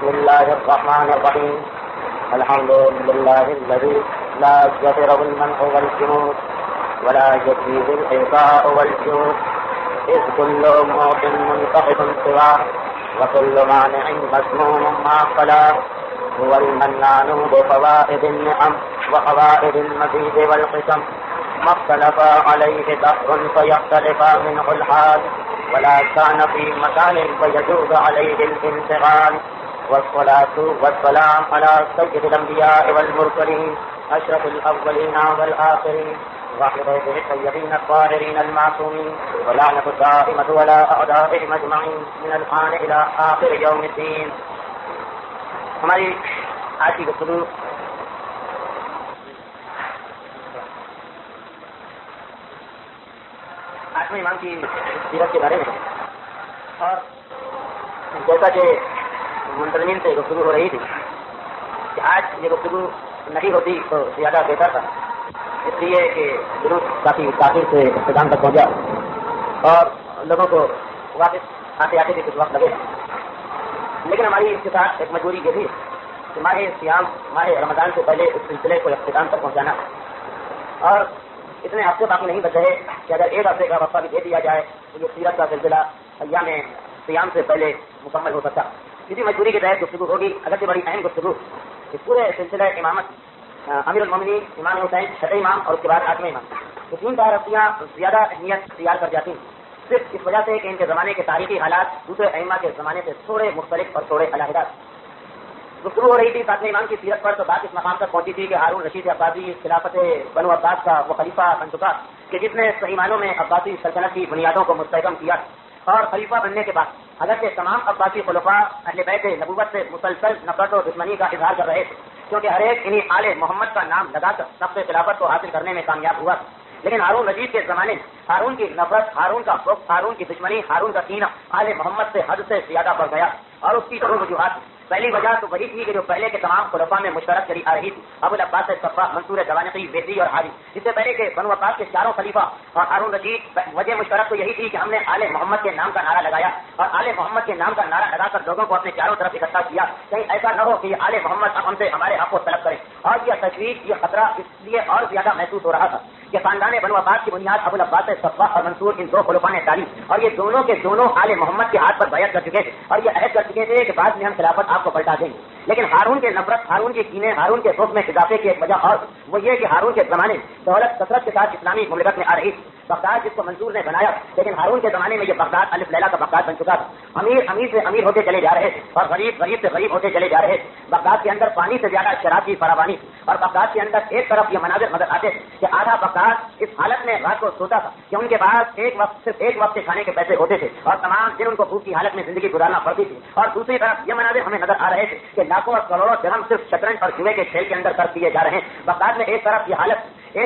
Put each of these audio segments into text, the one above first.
بسم الله الرحمن الرحيم الحمد لله الذي لا يضره المنع والجنود ولا يجزيه الإعطاء والجود إذ كل موت منتقد سواه وكل مانع مسموم ما خلا هو المنان بفوائد النعم وفوائد المزيد والقسم ما اختلف عليه دهر فيختلف منه الحال ولا كان في مكان فيجوز عليه الانتقال والصلاة والسلام على سيد الأنبياء والمرسلين أشرف الأولين والآخرين وعلى الطيبين الطاهرين المعصومين ولعنة الدائمة ولا أعدائهم أجمعين من الآن إلى آخر يوم الدين. ہماری آج کی گفتگو آٹھویں امام کی سیرت کے بارے میں اور جیسا کہ منتظمین سے گفتگو ہو رہی تھی کہ آج یہ گفتگو نہیں ہوتی تو زیادہ بہتر تھا، اس لیے کہ درود کافی تاخیر سے اختتام تک پہنچا اور لوگوں کو واپس آتے آتے بھی کچھ وقت لگے، لیکن ہماری اس کے ساتھ ایک مجبوری یہ تھی کہ ماہ صیام ماہ رمضان سے پہلے اس سلسلے کو اختتام تک پہنچانا، اور اتنے ہفتے باقی نہیں بچے کہ اگر ایک ہفتے کا وقفہ بھی دے دیا جائے تو یہ سیرت کا سلسلہ ایام صیام سے پہلے مکمل ہو سکتا. کسی مجبوری کے تحت گفتگو ہوگی، اگرچہ بڑی اہم گفتگو. اس پورے سلسلہ امامت امیر المومنین امام حسین چھٹے امام اور اس کے بعد آٹھویں امام، یہ تین ہستیاں زیادہ اہمیت اختیار کر جاتی ہیں صرف اس وجہ سے کہ ان کے زمانے کے تاریخی حالات دوسرے ائمہ کے زمانے سے تھوڑے مختلف اور تھوڑے علیحدہ. گفتگو ہو رہی تھی ساتویں امام کی سیرت پر تو بات اس مقام تک پہنچی تھی کہ ہارون رشید عباسی خلافت بنو عباس کا وہ خلیفہ بن چکا کہ جس نے صحیح معنوں میں عباسی سلطنت کی بنیادوں کو مستحکم کیا، اور خلیفہ بننے کے بعد اگرچہ تمام عباسی خلفاء اہل بیت نبوت سے مسلسل نفرت و دشمنی کا اظہار کر رہے تھے، کیونکہ ہر ایک انہیں آل محمد کا نام لگا کر سب سے خلافت کو حاصل کرنے میں کامیاب ہوا، لیکن ہارون رشید کے زمانے میں ہارون کی نفرت، ہارون کا خوف، ہارون کی دشمنی، ہارون کا کینہ آل محمد سے حد سے زیادہ بڑھ گیا. اور اس کی دو وجوہات. پہلی وجہ تو وہی تھی کہ جو پہلے کے تمام خلفاء میں مشترک چلی آ رہی تھی، ابو العباس صفا، منصور دوانقی، بیزی اور حاجی. اس سے پہلے کے بنو عباس کے چاروں خلیفہ اور ہارون رشید، وجہ مشترک تو یہی تھی کہ ہم نے آل محمد کے نام کا نعرہ لگایا اور آل محمد کے نام کا نعرہ لگا کر لوگوں کو اپنے چاروں طرف اکٹھا کیا. کہیں ایسا نہ ہو کہ یہ آل محمد اب ہم سے ہمارے حق کو طلب کرے. اور یہ تشویش، یہ خطرہ اس لیے اور زیادہ محسوس ہو رہا تھا کہ خاندان بنو عباس کی بنیاد ابو العباس صفا اور منصور ان دو خلفاء نے ڈالی، اور یہ دونوں کے دونوں آل محمد کے ہاتھ پر بیعت کر چکے تھے اور یہ عہد کر چکے تھے کہ بعد میں ہم خلافت آپ کو پلٹا دیں گے. لیکن ہارون کے نفرت، ہارون کے کینے، ہارون کے خوف میں اضافے کی ایک وجہ اور وہ یہ کہ ہارون کے زمانے میں دولت کثرت کے ساتھ اسلامی مملکت میں آ رہی تھی. بغداد جس کو منصور نے بنایا، لیکن ہارون کے زمانے میں یہ بغداد الف لیلا کا بغداد بن چکا تھا. امیر امیر سے امیر ہوتے چلے جا رہے تھے اور غریب غریب سے غریب ہوتے چلے جا رہے تھے. بغداد کے اندر پانی سے زیادہ شراب کی فراوانی تھی، اور بغداد کے اندر ایک طرف یہ مناظر نظر آتے تھے کہ آدھا بغداد اس حالت میں رات کو سوتا تھا کہ ان کے پاس صرف ایک وقت کے کھانے کے پیسے ہوتے تھے اور تمام دن ان کو بھوک کی حالت میں زندگی گزارنا پڑتی تھی. اور دوسری طرف یہ مناظر ہمیں نظر آ رہے تھے کہ لاکھوں اور کروڑوں درہم صرف شطرنج اور جوئے کے کھیل کے اندر خرچ کیے جا رہے ہیں. بغداد میں ایک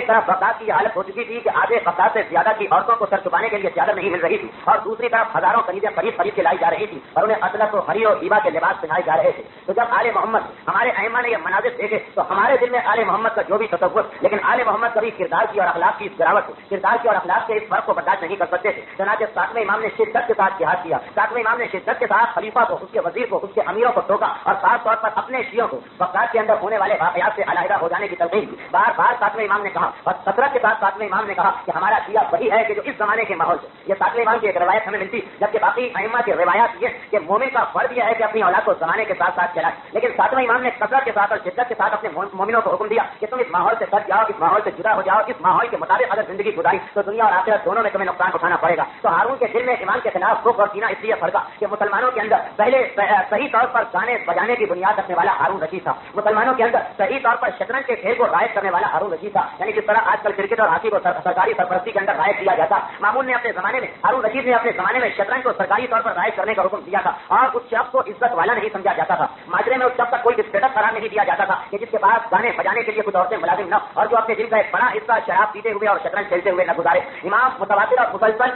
طرف بغداد کی یہ حالت ہو چکی تھی کہ آدھے بغداد سے زیادہ کی عورتوں کو سر چھپانے کے لیے چادر نہیں مل رہی تھی، اور دوسری طرف ہزاروں خریدیں خرید کے لائی جا رہی تھی اور انہیں اطلق و حریر و ہیبا کے لباس پہنائے جا رہے تھے. تو جب آل محمد ہمارے ائمہ نے یہ مناظر دیکھے تو ہمارے دل میں آل محمد کا جو بھی تصور، لیکن آل محمد کبھی کردار کی اور اخلاق کی اس گراوٹ، کردار کی اور اخلاق کے اس فرق کو برداشت نہیں کر سکتے تھے. چنانچہ ساتویں امام نے شدت کے ساتھ جہاد کیا. ساتویں امام نے شدت کے ساتھ خلیفہ کو، اس کے وزیر کو، اس کے امیروں کو ٹوکا اور خاص طور پر اپنے شیعوں کو بغداد کے اندر ہونے والے واقعات سے علیحدہ ہو جانے کی تلقین کی. بار بار ساتویں امام نے کہا اور کثرت کے ساتھ ساتویں امام نے کہا کہ ہمارا شیعہ وہی ہے کہ جو اس زمانے کے ماحول سے. یہ ساتویں امام کی ایک روایت ہمیں ملتی، جبکہ باقی ائمہ کی روایات یہ کہ مومن کا فرض یہ ہے کہ اپنی اولاد کو زمانے کے ساتھ ساتھ چلائے، لیکن ساتویں امام نے کثرت کے ساتھ اور شدت کے ساتھ اپنے مومنوں کو حکم دیا کہ تم اس ماحول سے کٹ جاؤ، اس ماحول سے جدا ہو جاؤ. اس ماحول کے مطابق اگر زندگی گزاری تو دنیا اور آخرت دونوں میں تمہیں نقصان اٹھانا پڑے گا. تو ہارون کے دل میں ایمان کے خلاف خوف اور کینہ اس لیے پھڑکا کہ مسلمانوں کے اندر پہلے صحیح طور پر گانے بجانے کی بنیاد رکھنے والا ہارون رشید تھا. مسلمانوں کے اندر صحیح طور پر شطرنج کے کھیل کو رائج کرنے والا ہارون رشید تھا. یعنی جس طرح آج کل کرکٹ اور ہاکی کو سرکاری سرپرستی کے اندر رائج کیا جاتا، مامون نے اپنے زمانے میں، ہارون رشید نے اپنے زمانے میں شطرنج کو سرکاری طور پر رائج کرنے کا حکم دیا تھا، اور اس شخص کو عزت والا نہیں سمجھا جاتا تھا. معاشرے میں اس شخص کا کوئی اسٹیٹس قرار نہیں دیا جاتا تھا کہ جس کے پاس گانے بجانے کے لیے کچھ عورتیں ملازم نہ، اور جو اپنے دل کا ایک بڑا حصہ شراب پیتے ہوئے اور شطرنج کھیلتے ہوئے نہ گزارے. امام متواتر اور مسلسل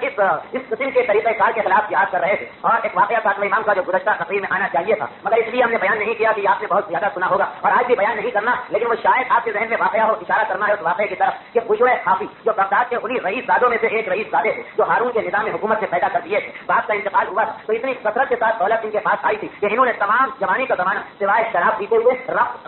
اس قسم کے طریقہ کار کے خلاف جہاد کر رہے تھے. اور ایک واقعہ ساتویں امام کا جو گزشتہ تقریر میں آنا چاہیے تھا، مگر اس لیے ہم نے بیان نہیں کیا کہ آپ نے بہت زیادہ سنا ہوگا اور آج بھی بیان نہیں کرنا، لیکن وہ شاید آپ کے ذہن میں واقعہ ہو، اشارہ کرنا ہے اس واقعہ واقعے کی طرف کہ بشرے حافی جو بغداد کے انہیں رئیس زادوں میں سے ایک رئیس زادے تھے جو ہارون کے نظام حکومت سے پیدا کر دیے تھے. باپ کا انتقال ہوا تو اتنی کثرت کے ساتھ دولت ان کے پاس آئی تھی کہ انہوں نے تمام جوانی کا زمانہ سوائے شراب پیتے ہوئے,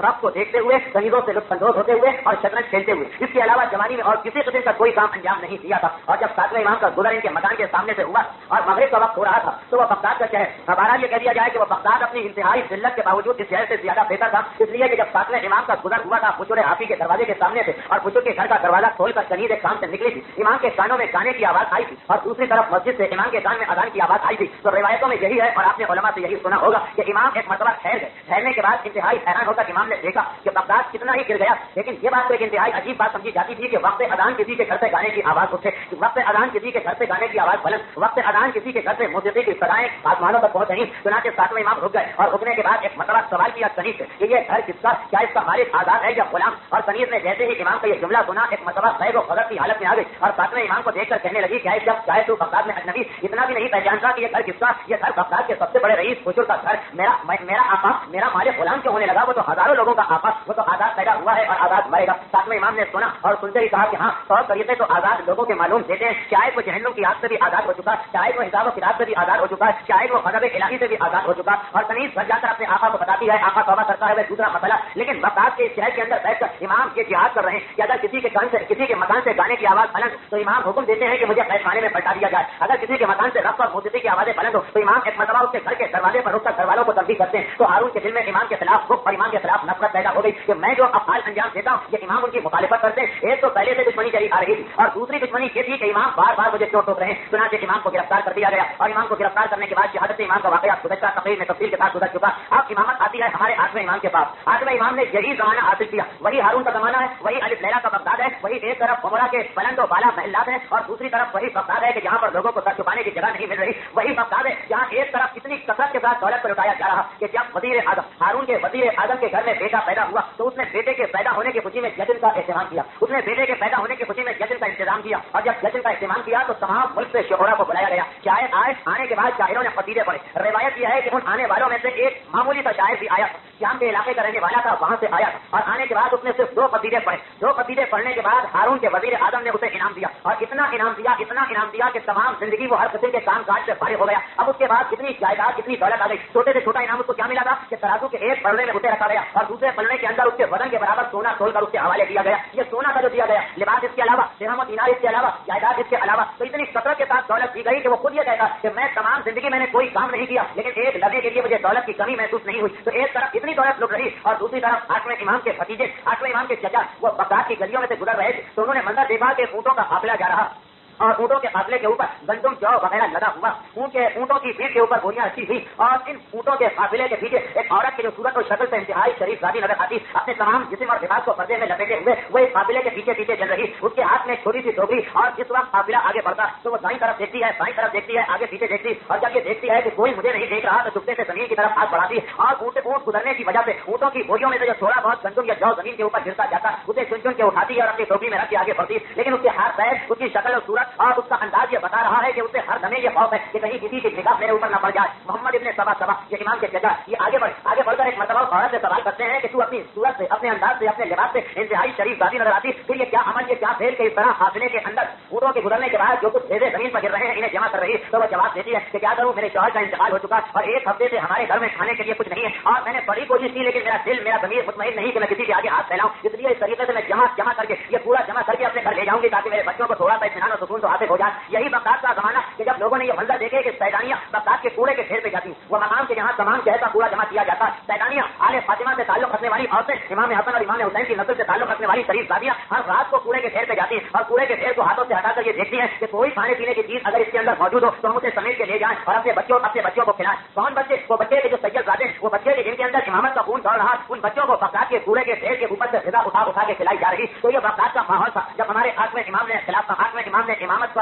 رب کو دیکھتے ہوئے, کنیزوں سے لطف اندوز ہوتے ہوئے اور شطرنج کھیلتے ہوئے, اس کے علاوہ جوانی میں اور کسی قسم کا کوئی کام انجام نہیں دیا تھا. اور جب ساتویں امام کا گزر ان کے مکان کے سامنے سے ہوا اور مغرب کا وقت ہو رہا تھا تو وہ بغداد کا شہر, ہمارا یہ کہہ دیا جائے کہ وہ بغداد اپنی انتہائی ذلت کے باوجود اس شہر سے زیادہ بہتر تھا, اس لیے کہ جب ساتویں امام کا گزر ہوا تھا بشر حافی کے دروازے کے سامنے سے اور بشر کے گھر کا دروازہ کھول کر کنیز ایک کام سے نکلی تھی. امام کے کانوں میں گانے کی آواز آئی تھی اور دوسری طرف مسجد سے امام کے کان میں اذان کی آواز آئی تھی. تو روایتوں میں یہی ہے اور آپ نے علماء سے یہی سنا ہوگا کہ امام ایک مرتبہ ٹھہر گئے. ٹھہرنے کے بعد انتہائی حیران ہوتا امام نے دیکھا کہ بغداد کتنا ہی گر گیا, لیکن یہ بات تو ایک انتہائی عجیب بات سمجھی جاتی تھی کہ وقت اذان کسی کے گھر سے گانے کی آواز اٹھے, وقت اذان کسی کے گھر سے گانے کی آواز بلند, وقت اذان کسی کے گھر سے موسیقی کی صدائیں آسمانوں تک پہنچ رہی. چنانچہ ساتویں امام رک گئے اور رکنے کے بعد ایک مرتبہ سوال کیا کنیز سے کہ یہ گھر کس کا, کیا اس کا مالک آزاد ہے یا غلام؟ اور کنیز نے جیسے ہی امام کا یہ جملہ سنا ایک مرتبہ غیر و فضر کی حالت میں آ گئی اور ساتویں امام کو دیکھ کر کہنے لگی کہ جب چاہے تو بغداد میں اجنبی اتنا بھی نہیں پہچانتا کہ یہ گھر کس کا, یہ گھر بغداد کے سب سے بڑے رئیس بشر کا گھر, میرا آقا, میرا مالک غلام کیوں ہونے لگا؟ وہ تو ہزاروں لوگوں کا آقا, وہ تو آزاد پیدا ہوا ہے اور آزاد مرے گا. ساتویں امام نے سنا اور سنتے ہی کہا کہ ہاں 100 طریقے تو آزاد لوگوں کے معلوم دیتے ہیں, شاید وہ جہنم کی آگ سے بھی آزاد ہو چکا, شاید وہ حساب و کتاب سے بھی آزاد ہو چکا ہے, شاید وہ غضب الہی سے بھی آزاد ہو چکا. اور کنیز گھر جا کر اپنے آقا کو بتاتی ہے, آقا توبہ کرتا ہے. وہ دوسرا مسئلہ, لیکن بغداد کے شہر کے اندر بیٹھ کر امام یہ جہاد کر رہے ہیں کہ اگر کسی کے کان سے, کسی کے مکان سے گانے کی آواز بلند تو امام حکم دیتے ہیں کہ مجھے قید خانے میں پلٹا دیا جائے. اگر کسی کے مکان سے رقص اور موسیقی کی آوازیں بلند ہو تو امام ایک مرتبہ اس کے گھر کے دروازے پر رک کر گھر والوں کو تنبیہ کرتے ہیں. تو ہارون کے دل میں امام کے خلاف رخ اور امام کے خلاف نفرت پیدا ہو گئی کہ میں جو افعال انجام دیتا ہوں یہ امام ان کی مخالفت کرتے ہیں. ایک تو پہلے سے دشمنی چلی آ رہی تھی اور دوسری دشمنی یہ تھی کہ امام بار بار مجھے کیوں ٹوک رہے ہیں. چنانچہ امام کو گرفتار کر دیا گیا اور امام کو گرفتار کرنے کے بعد شہادت امام کا واقعہ گزشتہ تقریر میں تفصیل کے ساتھ گزر چکا. اب امامت آتی ہے ہمارے 8ویں امام کے پاس. 8ویں امام نے یہی زمانہ حاصل کیا, وہی ہارون کا زمانہ ہے, وہی الف لیلا کا بغداد ہے, وہی ایک طرف عمرہ کے بلند و بالا محلات ہیں اور دوسری طرف وہی بغداد ہے کہ جہاں پر لوگوں کو سر چھپانے کی جگہ نہیں مل رہی. وہی بغداد ہے جہاں ایک طرف اتنی کثرت کے ساتھ دولت پر لٹایا جا رہا کہ جب وزیر اعظم ہارون کے وزیر اعظم کے گھر میں بیٹا پیدا ہوا تو اس نے بیٹے کے پیدا ہونے کی خوشی میں جشن کا اہتمام کیا, اس نے بیٹے کے پیدا ہونے کی خوشی میں جشن کا انتظام کیا. اور جب جشن کا اہتمام کیا تو تمام ملک سے شعراء کو بلایا گیا. شاعر آئے, آنے کے بعد شاعروں نے قصیدے پڑھے. روایت یہ ہے کہ ان آنے والوں میں سے ایک معمولی سا شاعر بھی آیا, شام کے علاقے کا رہنے والا تھا, وہاں سے آیا اور آنے کے بعد اس نے صرف 2 قصیدے پڑھے. 2 قصیدے پڑھنے کے بعد ہارون کے وزیر اعظم نے اسے انعام دیا اور اتنا انعام دیا کہ تمام زندگی وہ ہر قسم کے کام کاج سے فارغ ہو گیا. اب اس کے بعد کتنی جائیداد, کتنی دولت آ گئی. چھوٹے سے چھوٹا انعام اس کو کیا ملا تھا کہ ترازو کے ایک پلڑے میں اسے رکھا گیا اور دوسرے پلڑے کے اندر اس کے وزن کے برابر سونا تول کر اس کے حوالے کیا گیا. یہ سونا کا جو دیا گیا, لباس اس کے علاوہ, درہم و دینار اس کے علاوہ, جائیداد اس کے علاوہ, تو اتنی کثرت کے ساتھ دولت دی گئی کہ وہ خود یہ کہتا کہ میں تمام زندگی میں نے کوئی کام نہیں کیا لیکن ایک لمحے کے لیے مجھے دولت کی کمی محسوس نہیں ہوئی. تو ایک طرف اتنی دولت لٹ رہی اور دوسری طرف 8ویں امام کے بھتیجے, 8ویں امام کے چچا وہ بغداد کی گلیوں میں سے گزر رہے تھے تو انہوں نے منظر دیکھا کہ اونٹوں کا قافلہ جا رہا اور اونٹوں کے قافلے کے اوپر گندم جو وغیرہ لگا ہوا, اونٹوں کی پیٹھ کے اوپر بوریاں رکھی ہوئی اور ان اونٹوں کے قافلے کے پیچھے ایک عورت کی جو صورت اور شکل سے انتہائی شریف زادی نظر آتی, اپنے تمام جسم اور لباس کو پردے میں لپیٹے ہوئے وہ اس قافلے کے پیچھے پیچھے چل رہی. اس کے ہاتھ میں چھوٹی سی ٹوکری اور جس وقت قافلہ آگے بڑھتا تو وہ دائیں طرف دیکھتی ہے, بائیں طرف دیکھتی ہے, آگے پیچھے دیکھتی اور جب یہ دیکھتی ہے کہ کوئی مجھے نہیں دیکھ رہا تو چپتے سے زمین کی طرف ہاتھ بڑھاتی اور اونٹ گزرنے کی وجہ سے اونٹوں کی بوریوں میں سے جو تھوڑا بہت گندم یا جو زمین کے اوپر گرتا جاتا اسے چن چن کے اٹھاتی ہے اور اپنی ٹوکری میں رکھ کے آگے بڑھتی. لیکن اس کے ہاتھ پیر, اس کی شکل اور صورت اور اس کا انداز یہ بتا رہا ہے کہ اسے ہر دمے یہ خوف ہے کہ کہیں کسی کی نگاہ میرے اوپر نہ پڑ جائے. محمد ابن سبا یہ امام کے چچا یہ آگے بڑھ کر ایک مرتبہ عورت سے سوال کرتے ہیں کہ تو اپنی صورت سے, اپنے انداز سے, اپنے لباس سے انتہائی شریف ذاتی نظر آتی, پھر یہ کیا عمل, یہ کیا فعل کہ اس طرح قافلے کے اندر اونٹوں کے گزرنے کے بعد جو کچھ بھیجے زمین پر گر رہے ہیں انہیں جمع کر رہی ہے. تو وہ جواب دیتی ہے کہ کیا کروں, میرے شوہر کا انتقال ہو چکا اور 1 ہفتے سے ہمارے گھر میں کھانے کے لیے کچھ نہیں ہے اور میں نے بڑی کوشش کی لیکن میرا دل, میرا ضمیر مطمئن نہیں کہ میں کسی کے آگے ہاتھ پھیلاؤں, اس لیے اس طریقے سے میں جمع کر کے یہ پورا جمع کر کے اپنے گھر لے جاؤں گی تاکہ میرے بچوں کو تھوڑا سا اطمینان اور سکون تو حاصل ہو جائے. یہی بغداد کا زمانہ کہ جب لوگوں نے یہ منظر دیکھے کہ سیدانیاں بغداد کے کوڑے کے ڈھیر پہ جاتی, وہ مقام کے جہاں تمام شہر کا کوڑا جمع کیا جاتا. سیدانیاں آل فاطمہ سے تعلق رکھنے والی عورتیں, امام حسن اور امام حسین کی نسل سے تعلق رکھنے والی شریف زادیاں ہر رات کو کوڑے کے ڈھیر پہ جاتی ہیں اور کوڑے کے ڈھیر کو ہاتھوں سے ہٹا کر یہ دیکھتی ہیں کہ کوئی کھانے پینے کی چیز اگر اس کے اندر موجود ہو تو ہم اسے سمیٹ کے لے جائیں اور اپنے بچوں کو کھلائیں. کون بچے؟ وہ بچے کے جو سید زادے, وہ بچے جن کے اندر امامت کا خون دوڑ رہا, ان بچوں کو بغداد کے کوڑے کے ڈھیر کے اوپر سے غذا اٹھا کے کھلائی جا رہی. تو یہ بغداد کا ماحول تھا جب ہمارے 8ویں امام نے امام نے امامت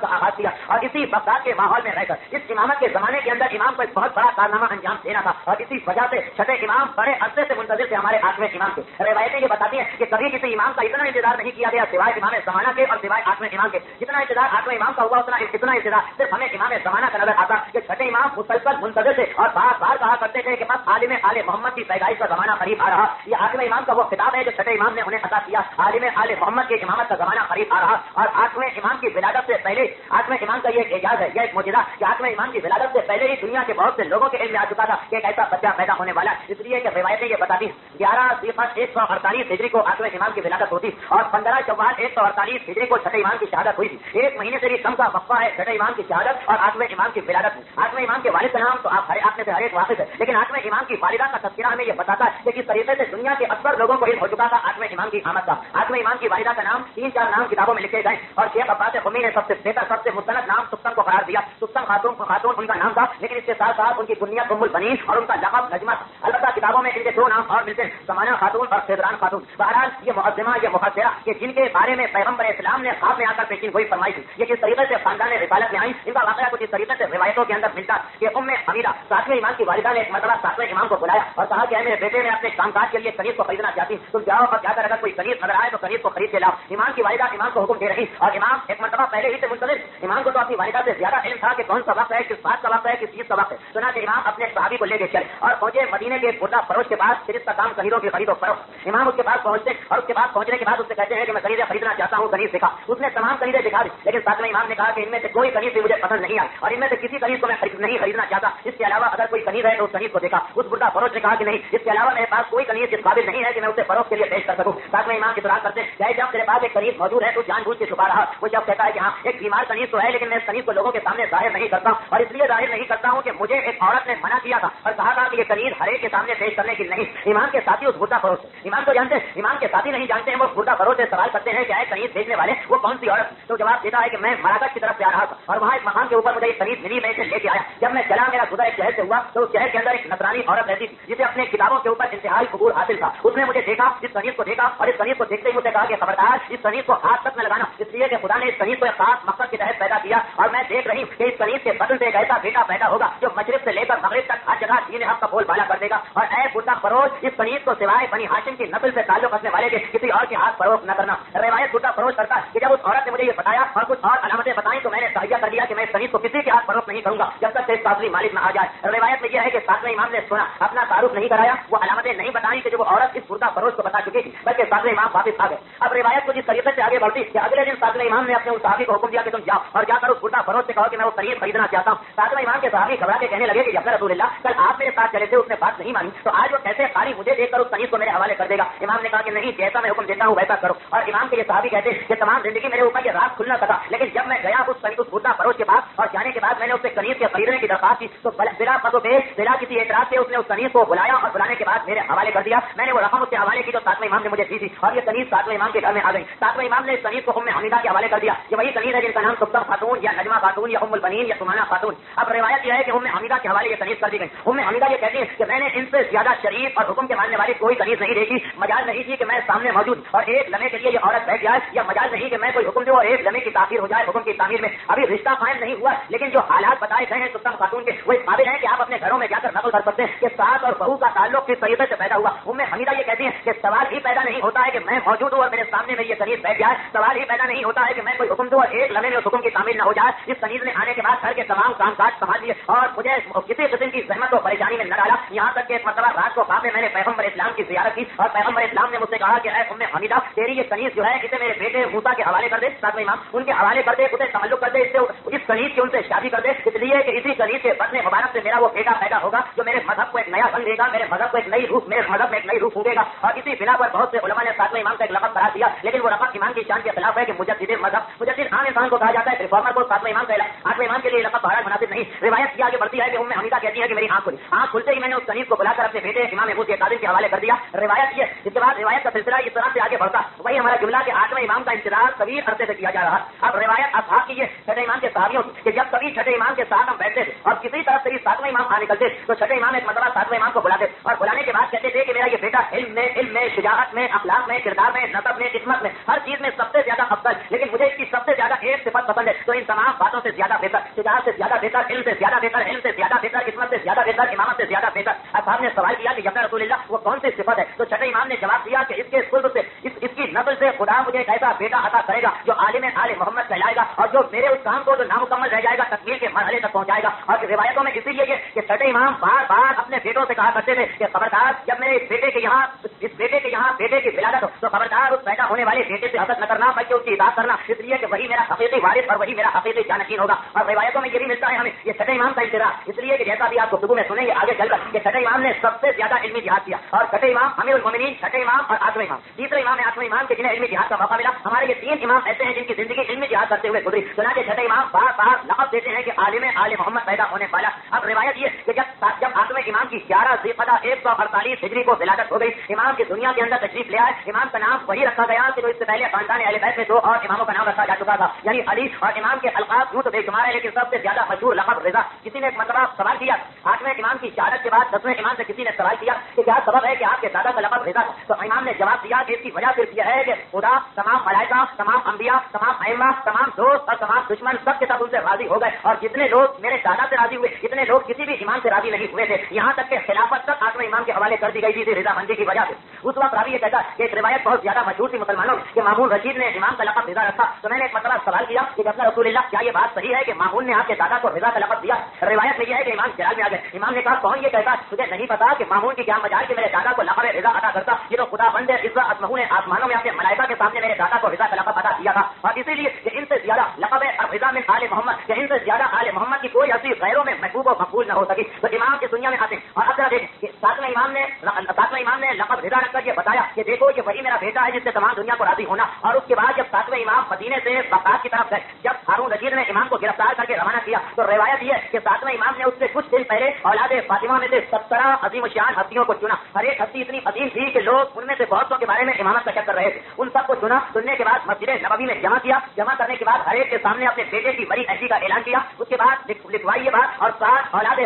کا آغاز کیا اور اسی بغداد کے ماحول میں رہ کر اس امامت کے زمانے کے اندر امام کو ایک بہت بڑا کارنامہ انجام دینا تھا اور اسی وجہ سے چھٹے امام بڑے عرصے سے منتظر تھے ہمارے 8ویں امام کے. روایتیں یہ بتاتی ہیں کہ کبھی کسی امام کا اتنا انتظار نہیں کیا گیا سوائے امام زمانہ کے اور سوائے 8ویں امام کے. جتنا انتظار 8ویں امام کا ہوا اتنا انتظار صرف ہمیں امام زمانہ کا نظر آتا کہ چھٹے امام مسلسل منتظر تھے اور بار بار کہا کرتے تھے کہ بس عالم آل محمد کی پیدائش کا زمانہ قریب آ رہا. یہ 8ویں امام کا وہ خطاب ہے جو چھٹے امام نے انہیں عطا کیا. عالم آل محمد کے امامت کا زمانہ قریب آ رہا اور 8ویں امام کی ولادت سے پہلے 8ویں امام کا یہ اعجاز ہے, یہ ایک معجزہ کہ 8ویں امام کی ولادت سے پہلے ہی دنیا کے بہت سے لوگوں کے علم میں آ چکا تھا کہ ایک ایسا بچہ پیدا ہونے والا. اس لیے کہ روایتیں یہ بتاتی 11/148 ہجری کو 8ویں امام کی ولادت ہوتی اور 15 شوال 148 ہجری کو چھٹے امام کی شہادت ہوئی تھی. ایک مہینے سے بھی کم کا وقفہ ہے چھٹے امام کی شہادت اور 8ویں امام کی ولادت میں. 8ویں امام کے والد کا نام تو آپ میں سے ہر ایک واقف ہے, لیکن 8ویں امام کی والدہ کا تذکرہ ہمیں یہ بتاتا ہے کہ کس طریقے سے دنیا کے اکثر لوگوں کو علم ہو چکا تھا 8ویں امام کی آمد کا. 8ویں امام کی والدہ کا نام 3-4 نام کتابوں میں لکھے گئے اور شیخ عباس قمی نے سب سے بہتر سب سے مستند نام سکتم کو قرار دیا. سکتم خاتون ان کا نام تھا, لیکن اس کے ساتھ ساتھ ان کی کنیت ام البنین اور ان کا لقب نجمہ. البتہ کتابوں میں ان کے 2 نام اور ملتے ہیں, سمانہ خاتون اور خضران خاتون. بہرحال یہ معظمہ یہ محدثہ کہ جن کے بارے میں پیغمبر اسلام نے خواب میں آ کر پیشین گوئی فرمائی تھی, یہ کس طریقے سے خاندان رسالت میں آئی, ان کا واقعہ کچھ اس طریقے سے روایتوں کے اندر ملتا کہ ام حمیدہ 7ویں امام کی والدہ نے ایک مرتبہ 7ویں امام کو بلایا اور کہا کہ میرے بیٹے میں اپنے کام کاج کے لیے کنیز کو خریدنا چاہتی ہوں, تم جاؤ اور جا کر اگر کوئی کنیز نظر آئے تو کنیز کو خرید کے لاؤ. امام کی والدہ امام کو حکم دے رہی اور امام ایک مرتبہ پہلے ہی سے منتظر. امام کو تو اپنی والدہ سے زیادہ علم تھا کہ کون سا وقت ہے, کس بات کا وقت ہے, کس چیز کا وقت ہے. چنانچہ امام اپنے صحابی کو لے کے چلے اور پہنچے مدینے کے بردہ فروش کے پاس. پھر اس کا کام کنیزوں کی خرید و فروخت. امام اس کے پاس پہنچتے اور اس کے پاس پہنچنے کے بعد اس سے کہتے ہیں کہ میں کنیزیں خریدنا چاہتا ہوں, کنیز دکھا. اس نے تمام کنیزیں دکھا دی, لیکن 7ویں امام نے کہا کہ ان میں سے کوئی کنیز بھی مجھے پسند نہیں آئی اور ان میں سے کسی کنیز کو میں نہیں خریدنا چاہتا. اس کے علاوہ اگر کوئی کنیز ہے تو اس کنیز کو دیکھا. اس بردہ فروش نے کہا کہ نہیں, اس کے علاوہ میرے پاس کوئی کنیز اس قابل نہیں ہے کہ میں اسے فروخت کے لیے پیش کر سکوں. 7ویں امام کی اطلاع کرتے کہ جب تیرے پاس ایک کنیز موجود ہے تو جان بوجھ کے چھپا رہا. وہ جب کہتا ہے کہ ہاں ایک بیمار کنیز تو ہے, لیکن میں اس کنیز کو لوگوں کے سامنے ظاہر نہیں کرتا ہوں, اور اس لیے ظاہر نہیں کرتا ہوں کہ مجھے ایک عورت نے منع کیا تھا اور کہا تھا کہ یہ کنیز ہر ایک کے سامنے پیش کرنے کی نہیں. امام کے ساتھی اس بردہ فروش, امام کو جانتے ہیں, امام کے ساتھی نہیں جانتے ہیں. وہ بردہ فروش سے سوال کرتے ہیں کہ اے کنیز بیچنے والے وہ کون سی عورت؟ تو جواب دیتا ہے کہ میں مراکش کی طرف سے آ رہا تھا اور وہاں ایک مقام کے اوپر مجھے ایک کنیز ملی, میں اسے لے کے آیا. جب میں چلا میرا گزر ایک شہر سے ہوا تو اس شہر کے اندر ایک نصرانی عورت رہتی تھی جسے اپنے کتابوں کے اوپر انتہائی قبول حاصل تھا. اس نے مجھے دیکھا, اس کنیز کو دیکھا اور اس کنیز کو دیکھتے ہی مجھے کہا کہ خبردار اس کنیز کو ہاتھ تک نہ لگانا, اس لیے کہ خدا نے اس کنیز کو ایک خاص مقصد کے تحت پیدا کیا اور میں دیکھ رہی ہوں کہ اس کنیز کے بدن سے ایک ایسا بیٹا پیدا ہوگا جو مشرق سے لے کر مغرب تک ہر جگہ دین حق کا بول بالا کر دے گا. اور اے بردہ فروش اس کنیز کو سوائے بنی ہاشم کی نسل سے تعلق رکھنے والے کے کسی اور کے ہاتھ فروخت نہ کرنا. روایت بردہ فروش کرتا ہے کہ جب اس عورت نے مجھے یہ بتایا اور کچھ اور علامتیں بتائیں تو میں نے تہیہ کر لیا کہ میں اس کنیز کو کسی کے ہاتھ فروخت نہیں کروں گا جب تک کہ اس کا اصلی مالک نہ آ جائے. روایت میں یہ ہے کہ 7ویں امام نے سنا, اپنا تعارف نہیں کرایا, وہ علامتیں نہیں بتائیں کہ جو وہ عورت اس بردہ فروش کو بتا چکی تھی, بلکہ 7ویں امام واپس آ گئے. اب روایت کو جس طریقے سے آگے بڑھتی کہ اگلے دن 7ویں امام نے اپنے اس صحابی کو حکم دیا کہ تم جاؤ اور جا کر اس بردہ فروش سے کہو کہ میں وہ کنیز خریدنا چاہتا ہوں. 7ویں امام کے صحابی گھبرا کے کہنے لگے کہ یا رسول اللہ, کل آپ میرے ساتھ چلے تھے, اس نے بات نہیں مانی, تو آج وہ کیسے خالی مجھے دیکھ کر اس کنیز کو میرے حوالے کر دے گا؟ امام نے کہا کہ نہیں, جیسا میں حکم دیتا ہوں ویسا کرو. اور امام کے یہ صحابی کہتے ہیں کہ تمام زندگی میرے اوپر یہ راز کھلنا تھا, لیکن جب میں گیا اس بردہ فروش کے پاس اور جانے کے بعد میں نے اس سے کنیز کے خریدنے کی درخواست کی تو بلا پسو پیش بلا کسی اعتراض سے اس نے اس کنیز کو بلایا اور بلانے کے بعد میرے حوالے کر دیا. میں نے وہ رقم اس کے حوالے کی جو 7ویں امام نے مجھے دی تھی اور یہ کنیز 7ویں امام کے گھر میں آ گئی. 7ویں امام نے اس کنیز کو ام حمیدہ کے حوالے کر دیا. یہ وہی کنیز ہے جن کا نام سکتم خاتون یا نجمہ خاتون یا ام البنین یا سمانہ خاتون. اب روایت یہ ہے کہ ام حمیدہ کے حوالے یہ کنیز کر دی گئی. ام حمیدہ یہ کہتی ہے کہ میں نے ان سے زیادہ شریف اور حکم کے ماننے والی کوئی کنیز نہیں دیکھی. مجال نہیں تھی کہ میں سامنے موجود اور ایک لمحے کے لیے یہ عورت بیٹھ جائے, یا مجال نہیں کہ میں کوئی حکم دوں اور ایک لمحے کی تاخیر ہو جائے حکم کی تعمیر میں. ابھی رشتہ قائم نہیں ہوا, لیکن جو حالات بتائے گئے ہیں سکتم خاتون کے وہ اس قابل ہیں کہ آپ اپنے گھروں میں جا کر نقل کر سکتے ہیں کہ ساس اور بہو کا تعلق کس طریقے سے پیدا ہوا. ام حمیدہ یہ کہتی ہیں کہ سوال ہی پیدا نہیں ہوتا ہے کہ میں موجود ہوں اور میرے سامنے میں یہ کنیز بیٹھ جائے. سوال ہی پیدا نہیں ہوتا ہے کہ میں کوئی حکم دوں اور ایک لمحے میں اس حکم کی تعمیر نہ ہو جائے. اس کنیز نے آنے کے بعد گھر کے تمام کام کاج سنبھال لیے اور مجھے کسی قسم کی زحمت و پریشانی میں نہ ڈالا. یہاں تک کہ ایک مرتبہ رات کو خواب میں میں نے پیغمبر اسلام کی زیارت کی اور پیغمبر اسلام نے مجھ سے کہا کہ اے ام حمیدہ, تیری یہ کنیز جو ہے اسے میرے بیٹے موسیٰ کے حوالے کر دے. 7ویں امام ان کے حوالے کر دے, اسے تعلق کر دے, اس کنیز کی ان سے شادی کر دے, اس لیے کہ اسی کنیز کے بدن مبارک سے میرا وہ بیٹا پیدا ہوگا جو میرے مذہب کو ایک نیا رنگ دے گا, میرے مذہب کو ایک نئی روح, میرے مذہب میں ایک نئی روح پھونکے گا. اور اسی بنا پر بہت سے علماء نے 7ویں امام کا ایک لقب قرار دیا, لیکن وہ لقب ایمان کی شان کے خلاف ہے کہ مجدد مذہب. مجدد عام انسان کو کہا جاتا ہے, ریفارمر کو 7ویں امام کا 8ویں امام کے لیے لقب بہرحال مناسب نہیں. روایت کی آگے بڑھتی ہے کہ ام حمیدہ کہتی ہے کہ میری آنکھ کھلی, آنکھ کھلتے ہی میں نے اس کنیز کو بلا کر اپنے بیٹے امام ابو قادر کے حوالے کر دیا. روایت یہ, اس کے بعد روایت کا سلسلہ اس طرح سے آگے بڑھتا, وہی ہمارا جملہ کہ 8ویں امام کا انتظار طویل عرصے سے کیا جا رہا. اب روایت اصحاب کی یہ چھٹے امام کے صحابیوں کہ جب کبھی چھٹے امام کے ساتھ ہم بیٹھتے تھے اور کسی طرف سے 7ویں امام آ نکلتے تو چھٹے امام ایک مرتبہ 7ویں امام کو بلاتے اور بلانے کے بعد کہتے تھے کہ میرا یہ بیٹا علم میں شجاعت میں اخلاق میں کردار میں نسب میں قسمت میں ہر چیز میں سب سے زیادہ افضل, لیکن مجھے اس کی سب سے زیادہ ایک محبت پسند ہے تو ان تمام باتوں سے زیادہ بہتر، شجاعت سے زیادہ بہتر، علم سے زیادہ بہتر، علم سے زیادہ بہتر، قسمت سے زیادہ بہتر، امامت سے زیادہ بہتر۔ اصحاب نے سوال کیا کہ یا رسول اللہ وہ کون سی صفت ہے؟ تو چھٹے امام نے جواب دیا کہ اس کے قرب سے، اس کی نسل سے خدا مجھے ایک ایسا بیٹا عطا کرے گا جو عالم آل محمد کہلائے گا اور جو میرے اس کام کو جو نامکمل رہ جائے گا تکمیل کے مرحلے تک پہنچائے گا۔ اور روایتوں میں اسی لیے کہ چھٹے امام بار بار اپنے بیٹوں سے کہا کرتے تھے کہ خبردار جب میرے اس بیٹے کی ولادت ہو تو خبردار اس پیدا ہونے والے بیٹے سے حسد نہ کرنا بلکہ اس کی اطاعت کرنا، اس لیے کہ وہی میرا حقیقی وارث اور وہی میرا حقیقی جانشین ہوگا۔ اور روایتوں میں یہ بھی ملتا ہے ہمیں یہ چھٹے امام کا اشتراک، اس لیے کہ جیسا بھی آپ گفتگو میں سنیں گے آگے چل کر کہ چھٹے امام نے سب سے زیادہ علمی جہاد کیا اور چھٹے امام امیر المومنین، چھٹے امام اور آٹھویں امام، تیسرے امام ہے آٹھویں امام کے جنہیں علمی جہاد کا موقع ملا۔ ہمارے یہ تین امام ایسے ہیں جن کی زندگی علمی جہاد کرتے ہوئے گزری، چنانچہ چھٹے امام بار بار لقب دیتے ہیں کہ عالم آل محمد پیدا ہونے والا۔ اب روایت یہ کہ جب آٹھویں امام کی 11 ذوالقعدہ 148 ہجری کو ولادت ہو گئی، امام کی دنیا کے اندر تشریف لے آئے۔ امام کا نام وہی رکھا گیا کہ جو اس سے پہلے خاندان اہل بیت میں 2 اور اماموں کا نام رکھا جا چکا تھا، یعنی علی۔ اور امام کے القاب یوں تو بے شمار ہے لیکن سب سے زیادہ مشہور لقب رضا۔ کسی نے ایک مرتبہ سوال کیا آٹھویں امام کی شہادت کے بعد 10ویں امام سے کسی نے سوال کیا کہ کیا سبب ہے کہ آپ کے دادا کا لقب رضا؟ تو امام نے جواب دیا کہ اس کی وجہ صرف یہ ہے کہ خدا تمام ملائکہ، تمام انبیاء، تمام ائمہ، تمام دوست اور تمام دشمن سب کے ساتھ ان سے راضی ہو گئے اور جتنے لوگ میرے دادا سے راضی ہوئے اتنے لوگ کسی بھی امام سے راضی نہیں ہوئے تھے، یہاں تک کہ خلافت تک آٹھویں امام کے حوالے کر دی گئی تھی رضا مندی کی وجہ سے۔ اس وقت راوی یہ کہتا ہے کہ ایک روایت بہت زیادہ مشہور تھی مسلمانوں کہ مامون رشید نے امام کا لقب رضا رکھا۔ تو میں نے ایک مرتبہ سوال کیا کہ جب رسول اللہ کیا یہ بات صحیح ہے کہ مامون نے آپ کے دادا کو رضا کا لقب دیا؟ روایت میں یہ ہے کہ امام خیال میں آ گئے۔ امام نے کہا کون یہ کہتا؟ تجھے نہیں پتا کہ مامون کی کیا مجال کہ میرے دادا کو لقب رضا عطا کرتا؟ یہ تو خدا بند عزت اسمہ نے آسمانوں میں اپنے ملائکہ کے سامنے میرے دادا کو رضا کا لقب عطا کیا تھا، اور اسی لیے کہ ان سے زیادہ لقب رضا من آل محمد کہ ان سے زیادہ آل محمد کی کوئی ہستی غیروں میں محبوب و مقبول نہ ہو سکی۔ تو امام اس دنیا میں آتے ہیں اور اکثر دیکھیں کہ ساتویں امام نے لقب رضا رکھ کر یہ بتایا کہ دیکھو یہ وہی میرا بیٹا ہے جس سے تمام دنیا کو راضی ہونا۔ اور اس کے بعد جب ساتویں امام مدینے سے بغداد کی طرف گئے، جب ہارون رشید نے امام کو گرفتار کر کے روانہ کیا تو روایت یہ ہے کہ ساتویں امام نے اس سے کچھ دن پہلے اولاد فاطمہ میں سے 17 عظیم الشان ہستیوں کو چنا۔ ہر ایک ہستی اتنی عظیم تھی کہ لوگ ان میں سے بہت سو کے بارے میں امامت کا شک کر رہے تھے۔ ان سب کو چنا، چننے کے بعد مسجد نبوی میں جمع کیا، جمع کرنے کے بعد ہر ایک کے سامنے اپنے بیٹے کی بڑی عہدی کا اعلان کیا۔ اس کے بعد لکھوائی یہ بات اور 7 اولاد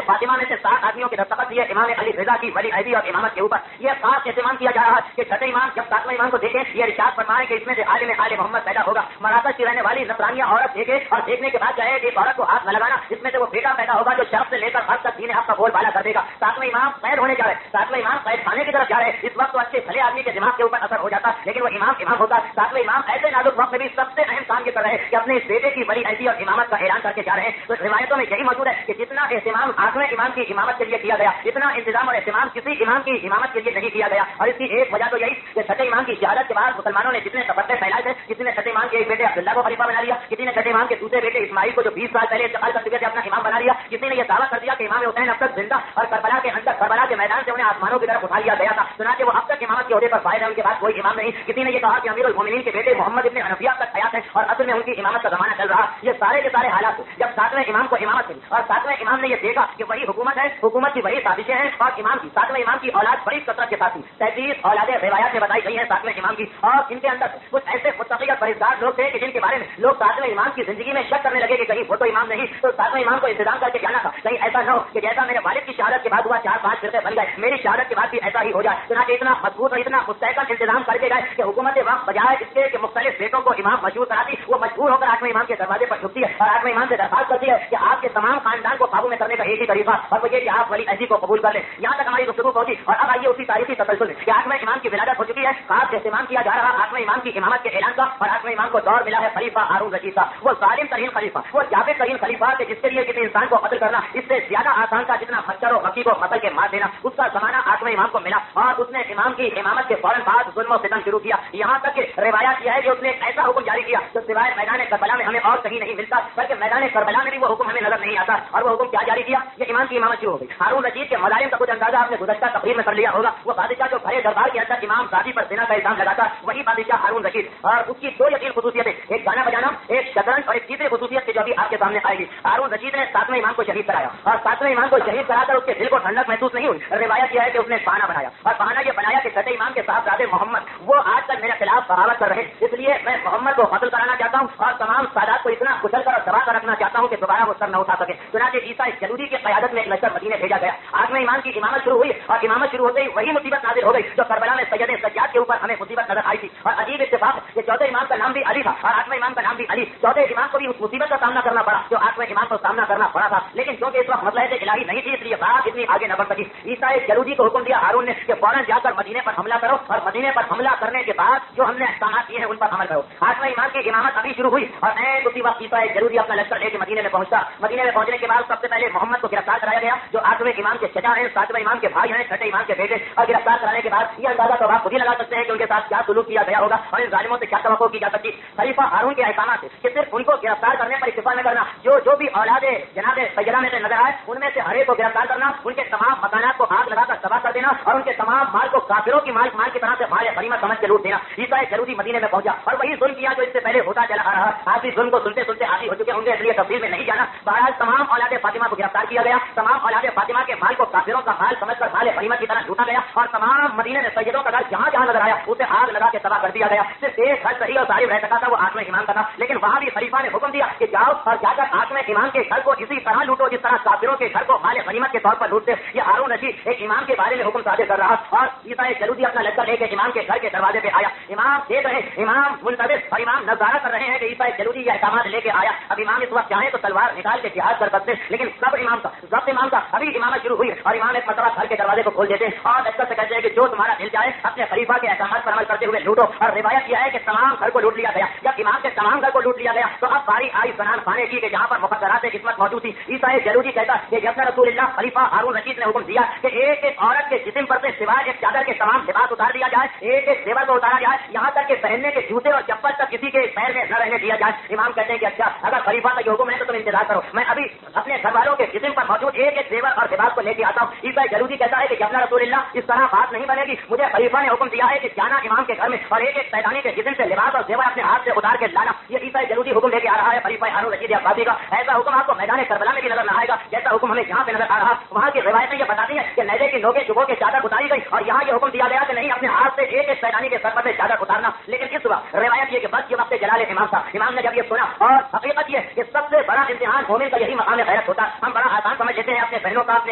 فاطمہ میں سے 7 آدمیوں کے دستخط دیے امام علی رضا کی بڑی عہدی اور امامت کے اوپر۔ یہ خاص اہتمام کیا جا رہا ہے کہ چھٹے امام جب ساتویں امام کو دیکھیں یہ ارشاد فرمائیں کہ اس میں سے عالم آل محمد پیدا ہوگا۔ مراکش کی رہنے والی نصرانیہ عورت دیکھے اور دیکھنے کے بعد چاہے ایک عورت کو ہاتھ نہ لگانا، اس میں سے وہ بیٹا پیدا ہوگا جو شرف سے لے کر حد تک دین حق کا بول بالا کر دے گا۔ ساتویں امام قید ہونے جا رہے، ساتویں امام قید خانے کی طرف جا رہے۔ اس وقت تو اچھے بھلے آدمی کے دماغ کے اوپر اثر ہو جاتا لیکن وہ امام ہوتا۔ ساتویں امام ایسے نازک وقت میں بھی سب سے اہم کام یہ کر رہے ہیں کہ اپنے اس بیٹے کی بڑی عہدی اور امامت کا اعلان کر کے جا رہے ہیں۔ تو روایتوں میں یہی موجود ہے کہ جتنا اہتمام آٹھویں امام کی امامت کے لیے کیا گیا اتنا انتظام اور اہتمام کسی امام کی امامت کے لیے نہیں کیا گیا۔ اور اس کی ایک وجہ تو یہی کہ چھٹے امام کی شہادت کے بعد مسلمانوں نے جتنے تفرقے پھیلائے تھے، کسی نے چھٹے امام کے ایک بیٹے عبداللہ کو خلیفہ بنا لیا، کسی نے چھٹے امام کے دوسرے بیٹے اسماعیل کو جو 20 سال پہلے انتقال کر چکے تھے اپنا امام بنا لیا، کسی نے یہ دعویٰ کر دیا کہ امام حسین اب تک زندہ اور کربلا کے میدان سے انہیں آسمانوں کی طرف اٹھا لیا گیا تھا، چنانچہ وہ اب تک امامت کے عہدے پر فائز ہے، ان کے بعد کوئی امام نہیں۔ کسی نے یہ کہا کہ امیر المومنین کے بیٹے محمد ابن حنفیہ تک حیات ہے اور اصل میں ان کی امامت کا زمانہ چل رہا۔ یہ سارے کے سارے حالات جب ساتویں امام کو امامت ملی اور ساتویں امام نے یہ دیکھا کہ وہی حکومت ہے، حکومت کی وہی سازشیں ہیں اور امام کی ساتویں امام کی اولاد بڑی کثرت کے ساتھ 33 اولادیں روایات میں بتائی گئی ہیں ساتویں امام کی، اور ان کے اندر کچھ ایسے متقی اور پرہیزگار لوگ تھے کہ جن کے بارے میں لوگ ساتویں امام کی زندگی میں شک کرنے لگے کہ کہیں وہ تو امام نہیں، تو ساتویں امام کو انتظام کر کے جانا تھا کہیں ایسا نہ ہو کہ جیسا میرے والد کی شہادت کے بعد ہوا 4-5 فرقے بن گئے، میری شہادت کے بعد بھی ایسا ہی ہو جائے۔ چنانچہ اتنا مضبوط اور اتنا مستحکم انتظام کر کے گئے کہ حکومت وقت بجائے اس کے کہ مختلف بیٹوں کو امام مشہور کراتی، وہ مجبور ہو کر آٹھویں امام کے دروازے پر جھکتی ہے اور آٹھویں امام سے درخواست کرتی ہے کہ آپ کے تمام خاندان کو قابو میں کرنے کا ایک ہی طریقہ اور وہ یہ کہ آپ ولی عہدی کو قبول کر لیں۔ یہاں تک ہماری گفتگو پہنچی اور اب آئیے اسی تاریخی تسلسل میں کہ آٹھویں امام کی ولادت ہو چکی ہے، خاص اہتمام کیا جا رہا آٹھویں امام کی امامت کے اعلان کا، اور آٹھویں امام کو دور ملا ہے خلیفہ ہارون رشید کا، وہ ظالم ترین خلیفہ، وہ جابر ترین خلیفہ کہ جس کے لیے کسی انسان کو قتل کرنا اس سے زیادہ آسان تھا جتنا مچھر و مکھی کو قتل کے مار دینا، اس کا زمانہ آٹھویں امام کو ملا اور اس نے امام کی امامت کے فوراً بعد ظلم و ستم شروع کیا۔ یہاں تک کہ روایات یہ ہے کہ اس نے ایک ایسا حکم جاری کیا جو سوائے میدان کربلا میں ہمیں اور کہیں نہیں ملتا، بلکہ میدان کربلا میں بھی وہ حکم ہمیں نظر نہیں آتا، اور وہ حکم کیا جاری کیا؟ یہ امام کی امامت شروع ہو گئی۔ ہارون رشید کے مظالم کا کچھ اندازہ آپ نے گزشتہ تقریر میں کر لیا ہوگا، وہ بادشاہ جو بھرے دربار کے اندر امام شادی پر زنا کا الزام لگاتا وہی بادشاہ ہارون رشید، اور اس کی 2 یقین خصوصیتیں، ایک گانا بجانا، ایک شطرنج، اور ایک تیسری خصوصیت جو ابھی آپ کے سامنے آئے گی۔ ہارون رشید نے ساتویں امام کو شہید کرایا اور ساتویں امام کو شہید کرا کر اس کے دل کو ٹھنڈک محسوس نہیں ہوئی۔ روایت یہ ہے کہ اس نے بہانہ بنایا اور بہانہ یہ بنایا کہ چھٹے امام کے صاحبزادے محمد وہ آج تک میرے خلاف بغاوت کر رہے ہیں، اس لیے میں محمد کو قتل کرانا چاہتا ہوں اور تمام سادات کو اتنا کچل کر اور دبا کر رکھنا چاہتا ہوں کہ دوبارہ وہ वो सर न उठा सके। चुनांचे ईसा जलूदी की क़यादत में एक लश्कर मदीने भेजा गया। आखिर ईमान की इमामत शुरू हुई और इमामत शुरू होते ही वही मुसीबत नाज़िल हो गई जो करबला में सैयद सज्जाद के ऊपर हमें मुसीबत नजर आई थी। और अजीब इत्तेफाक, ये चौथे इमाम का नाम भी अली था और आठवें इमाम का नाम भी अली। चौथे इमाम को भी उस मुसीबत का सामना करना पड़ा जो आठवें इमाम को सामना करना पड़ा था, लेकिन क्योंकि इस वक्त मसला इलाही नहीं थी इसलिए बात इतनी आगे न बढ़ सकी। ईसा जलूदी को हुक्म दिया हारून ने कि फौरन जाकर मदीने पर हमला करो और मदीने पर हमला करने के बाद जो हमने अहकाम किए हैं उन पर अमल करो। आठवें इमाम की इमामत अभी शुरू हुई और उसी वक्त ईसा जलूदी अपना लश्कर लेकर मदीने में पहुंचा। मदीने में पहुंचने के बाद सबसे पहले मोहम्मद को गिरफ्तार कराया गया जो आठवें इमाम के चचा हैं, सातवें इमाम के भाई हैं, छठे इमाम के बेटे। और गिरफ्तार कराने के बाद ये अंदाजा तो आप खुद ही लगा सकते हैं कि उनके साथ क्या सुलूक किया गया होगा और इन जालिमों से क्या तवक्को की जा सकती। खलीफा हारून के अहकाम से कि सिर्फ उनको गिरफ्तार करने पर इत्तिफा न करना, जो भी औलादे जनाबे सैयदा में से नजर आए उनमें से हर एक को गिरफ्तार करना, उनके तमाम मकानात को आग लगाकर तबाह कर देना और उनके तमाम माल को काफिरों की माल की तरह से माल गनीमत समझ के लूट देना। ईसा जलूदी मदीने में पहुंचा और वही जुल्म किया जो इससे पहले होता चला आ रहा। आज भी जुल्म को सुनते सुनते आदी हो चुके होंगे, इसलिए तफसील में नहीं जाना। बहरहाल तमाम औलादे फातिमा को गिरफ्तार किया गया, तमाम औलादे फातिमा के माल को काफिरों का माल समझकर माल गनीमत की तरह लूटा गया और तमाम मदीने में सैयदों का घर जहाँ जहाँ नजर आया उसे आग लगा के तबाह कर दिया गया। सिर्फ एक घर सही और साहिब रह सका था, वो आठवें इमाम का था, लेकिन वहाँ भी खलीफा ने हुक्म दिया कि जाओ और जाकर आठवें इमाम के घर को इसी तरह लूटो जिस तरह काफिरों के घर को माल गनीमत के तौर पर लूटते। ये हारून रशीद एक इमाम के बारे में हुक्म सादे कर रहा और ईसा जलूदी अपना लश्कर लेके इमाम के घर के दरवाजे पे आया। इमाम देख रहे, इमाम मुंतज़िर और इमाम नज़ारा कर रहे हैं कि ईसा जलूदी ये अहकाम लेके आया। अब इमाम इस वक्त चाहे तो तलवार निकाल के जिहाद कर सकते, लेकिन सब इमाम का अभी इमामत शुरू हुई और इमाम एक मरतबा घर के दरवाजे को खोल देते हैं और लश्कर से कहते हैं कि जो तुम्हारा दिल चाहे अपने खलीफा के अहकाम पर अमल करते हुए लूटो। और रिवायत किया है कि तमाम घर को लूट लिया गया। जब इमाम के तमाम घर को लूट लिया गया तो अब बारी आई ज़नान खाने की जहाँ पर मुक़द्दरात किस्मत मौजूद थी। ईसा जलूदी कहता कि जब रसूलुल्लाह खलीफा हारून रशीद ने हुक्म दिया कि एक एक औरत के जिस्म पर से सिवाय एक चादर के तमाम लिबास उतार दिया जाए, एक एक जेवर को उतारा जाए, यहाँ तक कि पहनने के जूते और चप्पल तक किसी के पैर में न रहने दिया जाए। इमाम कहते हैं कि अच्छा अगर खलीफा का हुक्म है तो तुम इंतजार करो, मैं अभी अपने घर वालों के जिस्म पर मौजूद एक एक जेवर और लिबास को लेके आता हूँ। ईसा जलूदी कहता है कि जब रसूलुल्लाह इस तरह बात नहीं बनेगी, मुझे खलीफा ने हुक्म दिया है कि जाना इमाम के घर में और एक एक सैलानी के जिस्म से लिबास और जेवर अपने हाथ से उतार के लाना। ये ईसा जलूदी हुक्म लेके आ रहा है खलीफा हारून रशीद अब्बासी का। ऐसा हुक्म आपको मैदान करबला में भी नजर न आएगा जैसा हुक्म हमें यहाँ पे नजर आ रहा। वहाँ की रिवायतें ये बताती है कि नैजे की नोके चुभो के चादर उतारी गई और यहाँ ये हुक्म दिया गया कि नहीं अपने हाथ से एक एक सैलानी के सर पर से चादर उतारना। लेकिन इस वक्त रिवायत ये कि बस ये वक्त जलाल इमाम था। इमाम ने जब ये सुना और हकीकत ये कि सबसे बड़ा इम्तिहान मोमिन का यही मकाम गैरत होता है। हम बड़ा आसान समझ लेते हैं अपने बहनों का,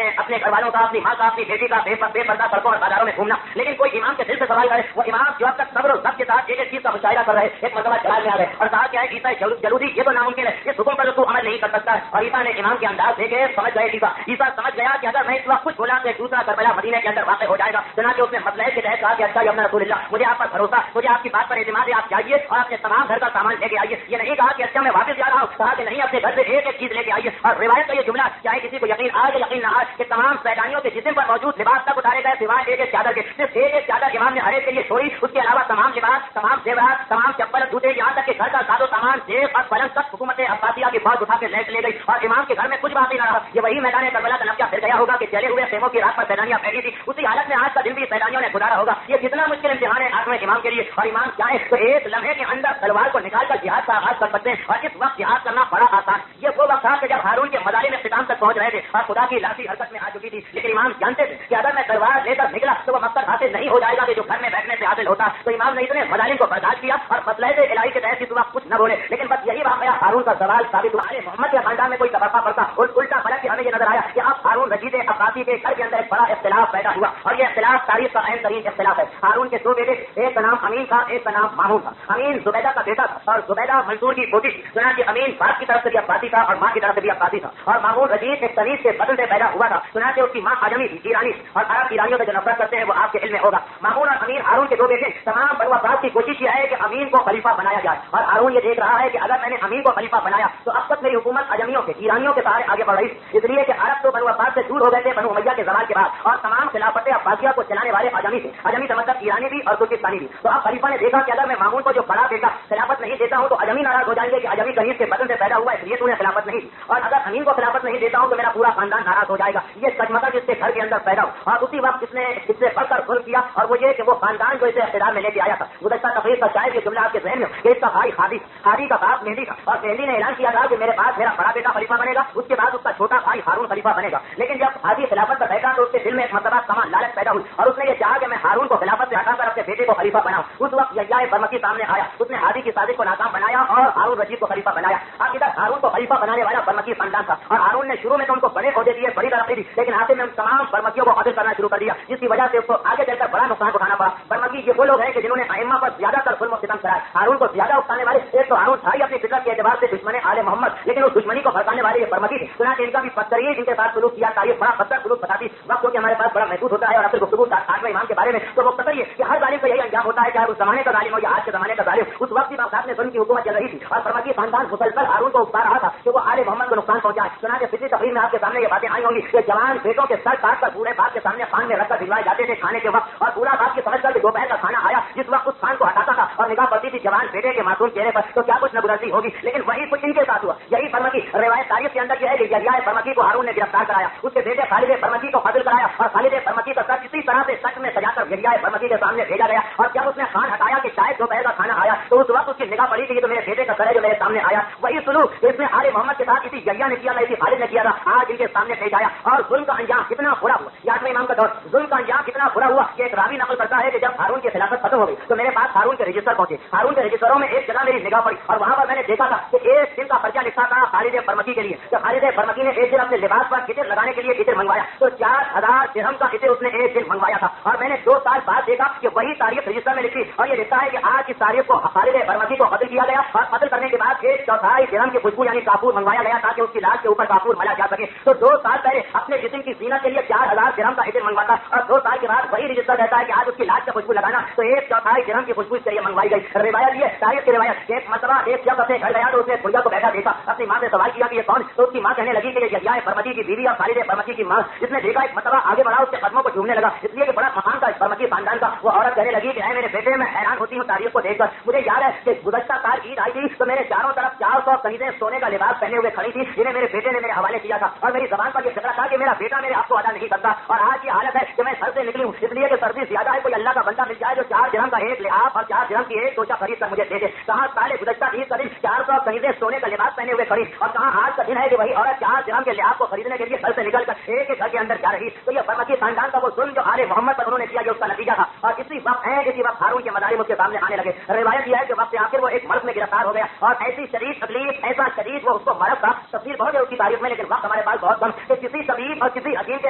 अपने घर वालों का, अपनी माँ का, अपनी बेटी का बेपर्दा सड़कों और बाजारों में घूमना, लेकिन कोई इमाम के दिल से सवाल करे। वो इमाम जो अब तक सब्र और ज़ब्त के साथ एक एक चीज का मुशाहिदा कर रहे एक मरतबा जलाल में आ गए और कहा क्या है ईसा जलूदी ये तो नामुमकिन है, इस हुक्म पर तू अमल नहीं कर सकता। और ईसा ने इमाम के अंदाज देखे समझ गए। ईसा समझ गया कि अगर मैं इस वक्त कुछ बोला तो दूसरा करबला मदीने के अंदर वाक़ हो जाएगा। चुनांचे उसने मसलहत के तहत कहा कि अच्छा अपना रसूलुल्लाह मुझे आप पर भरोसा, मुझे आपकी बात पर एतमाद है, आप जाइए और अपने तमाम घर का सामान लेके आइए। ये नहीं कहा कि अच्छा मैं वापस जा रहा हूँ, कहा कि नहीं अपने घर से एक एक चीज लेके आइए। और रिवायत का ये जुमला चाहे किसी को यकीन आए या यकीन न आए कि तमाम सैलानियों के जिस्म पर मौजूद लिबास तक उतारे गए सिवाय एक एक चादर के। सिर्फ एक एक चादर इमाम ने हर एक के लिए छोड़ी, उसके अलावा तमाम लिबास, तमाम जेवरात, तमाम चप्पल जूते, यहाँ तक कि घर का सादो सामान जेब और पलंग तक हुकूमत अब्बासिया की फौज उठा के ले गई और इमाम के घर में कुछ बात ही न रहा। ये वही मैदान करबला का नक्शा फिर गया होगा कि जले हुए खेमों की रात पर सैलानियां बैठी थी, उसी हालत में आज का दिन भी सैलानियों ने गुजारा होगा। ये कितना मुश्किल इम्तिहान है आठवें इमाम के लिए। और इमाम चाहे तो एक लम्हे के अंदर तलवार को निकालकर जिहाद का आगाज कर सकते हैं और इस वक्त जिहाद करना बड़ा आसान। ये वो वक्त था कि जब हारून के मदारी में इख्तिताम तक पहुंच रहे थे और खुदा की लाठी हरकत में आ चुकी थी, लेकिन इमाम जानते थे कि अगर मैं तलवार लेकर निकला तो वो मकसद हासिल नहीं हो जाएगा कि जो घर में बैठने से हासिल होता। तो इमाम ने इतने मदारी को बर्दाश्त किया और मसलहत इलाही के तहत इस वक्त कुछ न बोले। लेकिन बस यही वाक़या हारून का सवाल साबित हुआ। मोहम्मद के खानदान में कोई तबका पड़ता और उल्टा पलट के हमें ये नजर आया कि अब हारून रशीद अब्बासी के घर के अंदर एक बड़ा इख्तिलाफ पैदा हुआ और ये इख्तिलाफ तारीख का अहम तरीन इख्तिलाफ है। हारून के दो बेटे, एक का नाम अमीन था, एक का नाम मामून था। अमीन जुबैदा का बेटा था और जुबैदा मंसूर की पोती। चुनांचे अमीन बाप की तरफ से भी अब्बासी था और माँ की तरफ से भी अब्बासी था और मामून रशीद एक तमीज के बदल से पैदा हुआ था। चुनांचे उसकी माँ अजमी थी, ईरानी, और अरब ईरानियों में जो नफरत करते हैं वो आपके इल्म में होगा। मामून और अमीन हारून के दो बेटे। तमाम बनु अब्बास की कोशिश यह है कि अमीन को खलीफा बनाया जाए और हारून ये देख रहा है कि अगर मैंने अमीन को खलीफा बनाया तो अब तक मेरी हुकूमत अजमियों के, ईरानियों के सहारे आगे बढ़ रही, इसलिए कि अरब तो बनु अब्बास से दूर हो गए थे बनु उमैया के ज़वाल के बाद और तमाम खिलाफत अब्बासिया को चलाने वाले अजमी थे। अजमी का मतलब ईरानी भी और तुर्किस्तानी भी। तो अब खलीफा ने देखा कि अगर मैं मामून को जो बड़ा बेटा खिलाफत नहीं देता हूँ तो अजमी नाराज हो जाएंगे कि अजमी कनीज के बदन से पैदा हुआ इसलिए तूने खिलाफत नहीं, और अगर अमीन को खिलाफत नहीं देता हूँ तो मेरा पूरा खानदान नाराज हो जाएगा। ये कचमकच इसके घर के अंदर पैदा हुआ और उसी वक्त इसने इससे बढ़कर जुल्म किया और वो ये कि वो खानदान जो इसे इख्तिदार में लेके आया था। गुज़श्ता तकरीर का शायद ये जुमला आपके ज़हन में कि इसका भाई हादी का बाप मेहदी था और मेहदी ने ऐलान किया था कि मेरे पास मेरा बड़ा बेटा खलीफा बनेगा, उसके बाद उसका छोटा भाई हारून खलीफा बनेगा। लेकिन जब हादी खिलाफत पर बैठा तो उसके दिल में एक मरतबा समान लालच पैदा हुई और उसने ये चाहा कि मैं हारून को खिलाफत से हटाकर अपने کے بیٹے کو خلیفہ بناؤ. اس وقت یحییٰ برمکی سامنے آیا, اس نے ہادی کی سازش کو ناکام بنایا اور ہارون رشید کو خلیفہ بنایا. اب ادھر ہارون کو خلیفہ بنانے والا برمکی خاندان تھا اور ہارون نے شروع میں تو ان کو بڑے عہدے دیے, بڑی ترقی دی, لیکن آخر میں ان تمام برمکیوں کو قتل کرنا شروع کر دیا, جس کی وجہ سے اس کو آگے چل کر بڑا نقصان اٹھانا پڑا. برمکی یہ وہ لوگ ہیں کہ جنہوں نے ائمہ پر زیادہ تر ظلم و ستم کرایا. ہارون کو زیادہ اکسانے والے ایک تو ہارون تھا ہی اپنی فطرت کے اعتبار سے دشمن آل محمد, لیکن اس دشمنی کو بھڑکانے والے یہ برمکی تھے. چنانچہ ان کا بھی بدترین ان کے ساتھ سلوک کیا, تاریخ بڑا بدتر سلوک بتاتی. وقت کہ ہمارے پاس بڑا محدود ہوتا ہے اور اصل گفتگو 8ویں امام کے بارے میں, تو وہ پتہ یہ کہ ہر ظالم کا یہی انجام ہوتا ہے, چاہے اس زمانے کا ظالم ہو یا آج کے زمانے کا ظالم. اس وقت بھی بغداد میں ظلم کی حکومت چل رہی تھی اور برمکی خاندان مسلسل ہارون کو اکسا رہا تھا کہ وہ آل محمد کو نقصان پہنچائے. چنانچہ پچھلی تقریر میں آپ کے سامنے یہ باتیں آئی ہوں گی کہ جوان بیٹوں کے سر کاٹ کر بوڑھے باپ کے سامنے خان میں رکھ کر دلوائے جاتے تھے کھانے کے وقت, اور بوڑھا باپ کی سمجھ کر کہ دوپہر کا کھانا آیا, جس وقت اس خان کو ہٹاتا تھا اور نگاہ پڑتی تھی جوان بیٹے کے معصوم چہرے پر, تو کیا کچھ نگرانی ہوگی. لیکن وہی کچھ ان کے ساتھ ہوا. یہی برمکی روایت تاریخ کے اندر یہ ہے کہ یحییٰ برمکی کو ہارون نے گرفتار کرایا, اس کے بیٹے خالد برمکی کو قتل کرایا اور خالد برمکی کا سر اسی طرح سے سچ میں سجا کر یحییٰ برمکی کے سامنے بھیجا گیا. اور جب اس نے خان ہٹایا کہ شاید دوپہر کا کھانا آیا, تو اس وقت اس کی نگاہ پڑی کہ یہ تو میرے بیٹے کا سر ہے جو میرے سامنے آیا. وہی سلوک اس نے آل محمد کے ساتھ اسی یحییٰ نے کیا تھا, اسی خالد نے کیا تھا, آج ان کے سامنے پیش آیا. اور ظلم کا انجام کتنا برا ہوا, 8ویں امام کا دور, ظلم کا انجام کتنا برا ہوا کہ ایک راوی نقل کرتا ہے کہ جب ہارون کی خلافت ختم ہو گئی تو میرے پاس ہارون کے رجسٹر پہنچے. ہارون کے رجسٹروں میں ایک جگہ میری نگاہ پڑی اور وہاں پر میں نے دیکھا تھا کہ ایک دن کا خرچہ لکھا تھا خالد برمکی کے لیے. جب خالد برمکی نے ایک دن اپنے لباس پر عطر لگانے کے لیے عطر منگوایا تو 4000 درہم کا عطر اس نے ایک دن منگوایا تھا. اور میں نے 2 سال بعد دیکھا کہ وہی تاریخ رجسٹر میں لکھی اور یہ لکھا ہے کہ آج کی تاریخ کو خالد برمکی کو قتل کیا گیا اور قتل کرنے کے بعد 1/4 درہم کی خوشبو یعنی کافور منگوایا گیا تاکہ اس کی لاش کے اوپر کافور ملا جا سکے. تو 2 سال پہلے اپنے جسم کی زینت کے لیے 4000 درہم کا عطر منگواتا اور 2 سال کے بعد وہی رجسٹر کہتا ہے کہ آج اس کی لاش کا خوشبو لگانا تو 1/4 درہم کی خوشبو اس کے لیے منگوائی گئی. روایت یہ تاریخ کی روایت, ایک مرتبہ ایک جب اپنے گھر گیا تو اس نے بڑھیا کو بیٹھا دیکھا, اپنی ماں سے سوال کیا کہ یہ کون, تو اس کی ماں کہنے لگی کہ یہ یحییٰ برمکی کی بیوی اور خالد برمکی کی ماں. اس نے دیکھا ایک مرتبہ آگے بڑھا, اس کے قدموں کو چومنے لگا, اس لیے کہ بڑا مقام تھا برمکی خاندان کا. وہ عورت کہنے لگی کہ اے میرے بیٹے, میں حیران ہوتی ہوں تاریخ کو دیکھ کر. مجھے یاد ہے کہ گزشتہ سال عید آئی تھی تو میرے چاروں طرف 400 کنیزیں سونے کا لباس پہنے ہوئے کھڑی تھی, جنہیں میرے بیٹے نے میرے حوالے کیا تھا اور میری زبان پر یہ فکر تھا کہ میرا بیٹا میرے حق کو ادا نہیں کرتا. اور آج یہ حالت ہے کہ میں سر سے نکلی ہوں, اس لیے کہ سردی زیادہ ہے, کوئی اللہ کا بندہ مل جائے جو 4 درہم کا ایک لحاف اور 4 درہم کی ایک توشہ خرید کر مجھے دے دے. کہاں سال گزشتہ عید کا دن 400 کنیزیں سونے کا لباس پہنے ہوئے کھڑی, اور کہاں آج کا دن ہے کہ وہی عورت 4 درہم کے لحاف کو خریدنے کے لیے گھر سے نکل کر ایک گھر کے اندر جا رہی. تو یہ برمکی خاندان کا وہ ظلم جو آل محمد پر انہوں نے کیا, جو اس کا نتیجہ تھا. اور اسی وقت ہارون کے مظالم اس کے سامنے آنے لگے. روایت یہ ہے کہ وقت آخر وہ ایک مرض میں گرفتار ہو گیا اور ایسی شدید تکلیف, ایسا شدید وہ اس کو مرض تھا, تفصیل بہت ہے اس کی تاریخ میں, لیکن وقت ہمارے پاس بہت کم, کہ کسی طبیب اور کسی حکیم کے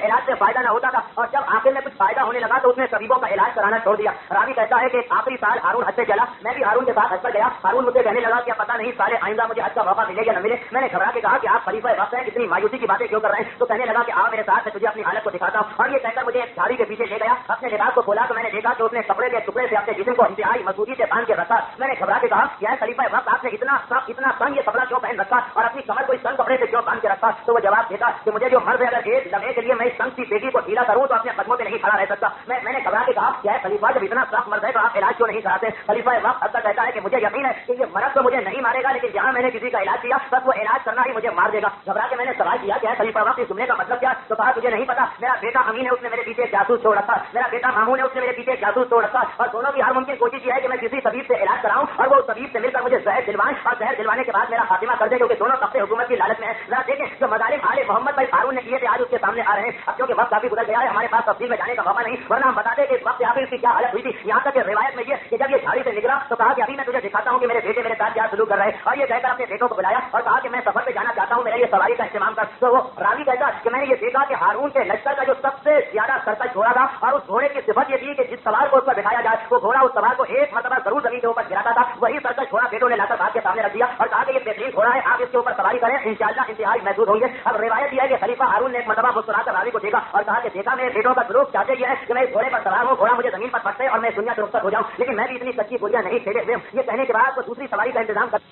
علاج سے فائدہ نہ ہوتا تھا. اور جب آخر میں کچھ فائدہ ہونے لگا تو اس نے طبیبوں کا علاج کرانا چھوڑ دیا. راوی کہتا ہے کہ آخری سال ہارون حج سے چلا, میں بھی ہارون کے ساتھ حج پر گیا. ہارون مجھے کہنے لگا کہ پتا نہیں سال آئندہ مجھے حج کا موقع ملے یا نہ ملے. میں نے گھبرا کے کہا کہ آپ خلیفہ وقت ہیں, اتنی مایوسی کی باتیں کیوں کر رہے ہیں. تو کہنے لگا کہ آپ میرے ساتھ, میں تجھے اپنی حالت کو دکھاتا ہوں. اور یہ کہہ کر مجھے ایک جھاڑی کے پیچھے لے گیا, اپنے لباس کو کھولا تو میں نے دیکھا کہ اس نے کپڑے کے ٹکڑے سے اپنے جسم کو انتہائی مضبوطی سے باندھ کے رکھا. میں نے گھبرا کے کہا کہ خلیفہ وقت آپ نے اتنا تنگ یہ کپڑا کیوں پہن رکھا اور اپنی کمر کو اس تنگ کپڑے سے کیوں باندھ کے رکھا. تو وہ جواب دیتا کہ مجھے جو مرض ہے, اگر ایک لمحے کے لیے میں اس تنگ سی بیٹی کو ڈھیلا کروں تو اپنے قدموں پہ نہیں کھڑا رہ سکتا. میں نے گھبرا کے کہا کہ خلیفہ جب اتنا سخت مرض ہے تو آپ علاج کیوں نہیں کراتے. خلیفہ وقت حد تک کہتا ہے کہ مجھے یقین ہے کہ یہ مرض تو مجھے نہیں مارے گا, لیکن جہاں میں نے کسی کا علاج کیا بس وہ علاج کرنا ہی مجھے مار دے گا. گھبرا کے میں نے سوال کیا کہ خلیفہ وقت اس جملے کا مطلب کیا. تو کہا تجھے نہیں پتا, میرا بیٹا امین ہے, اس نے میرے پیچھے جاسوس چھوڑ رکھا, میرا بیٹا مامون ہے, اس نے میرے پیچھے جاسوس چھوڑ رکھا, اور دونوں کی ہر ممکن کوشش یہ ہے کہ میں کسی طبیب سے علاج کراؤں اور وہ طبیب سے مل کر مجھے زہر دلوائیں اور زہر دلوانے کے بعد میرا خاتمہ کر دے, کیونکہ دونوں طبقے حکومت کی لالچ میں ہیں. ذرا دیکھیں جو مظالم آل محمد بھائی ہارون نے کیے تھے آج اس کے سامنے آ رہے ہیں. اب کیونکہ وقت کافی گزر گیا ہے, ہمارے پاس تفصیل میں جانے کا موقع نہیں, ورنہ ہم بتاتے کہ اس وقت آخر اس کی کیا حالت ہوئی تھی. یہاں تک کہ روایت میں یہ کہ جب یہ جھاڑی سے نکلا تو کہا کہ ابھی میں تجھے دکھاتا ہوں کہ میرے بیٹے میرے ساتھ کیا سلوک کر رہے ہیں. اور یہ کہہ کر اپنے بیٹوں کو بلایا اور کہا کہ میں سفر پہ جانا چاہتا ہوں, میرے لیے سواری کا اہتمام کر. تو وہ راوی کہتا کہ میں نے یہ دیکھا کہ ہارون کے لشکر کا جو سب سے زیادہ سرکش گھوڑا تھا, اور اس گھوڑے کی صفت یہ تھی کہ جس سوار کو اس پر بٹھایا جائے وہ گھوڑا اس سوار کو ایک مرتبہ ضرور زمین کے اوپر گراتا تھا. وہی سرکش گھوڑا بیٹوں نے لا کر آپ کے سامنے رکھ دیا اور کہا کہ یہ بہترین گھوڑا ہے, آپ اس کے اوپر سواری کریں, انشاءاللہ انتہائی محسوس ہوں گے. اب روایت یہ ہے کہ خلیفہ ہارون نے ایک مرتبہ مسکرا کر راوی کو دیکھا اور کہا کہ دیکھا میرے بیٹوں کا سلوک چاہتے یہ ہے کہ میں اس گھوڑے پر سوار ہوں, گھوڑا مجھے زمین پر پٹے اور میں دنیا سے رخصت ہو جاؤں, لیکن میں بھی اتنی سچی گولیاں نہیں کھیلے ہوئے. یہ کہنے کے بعد تو دوسری سواری کا انتظام کر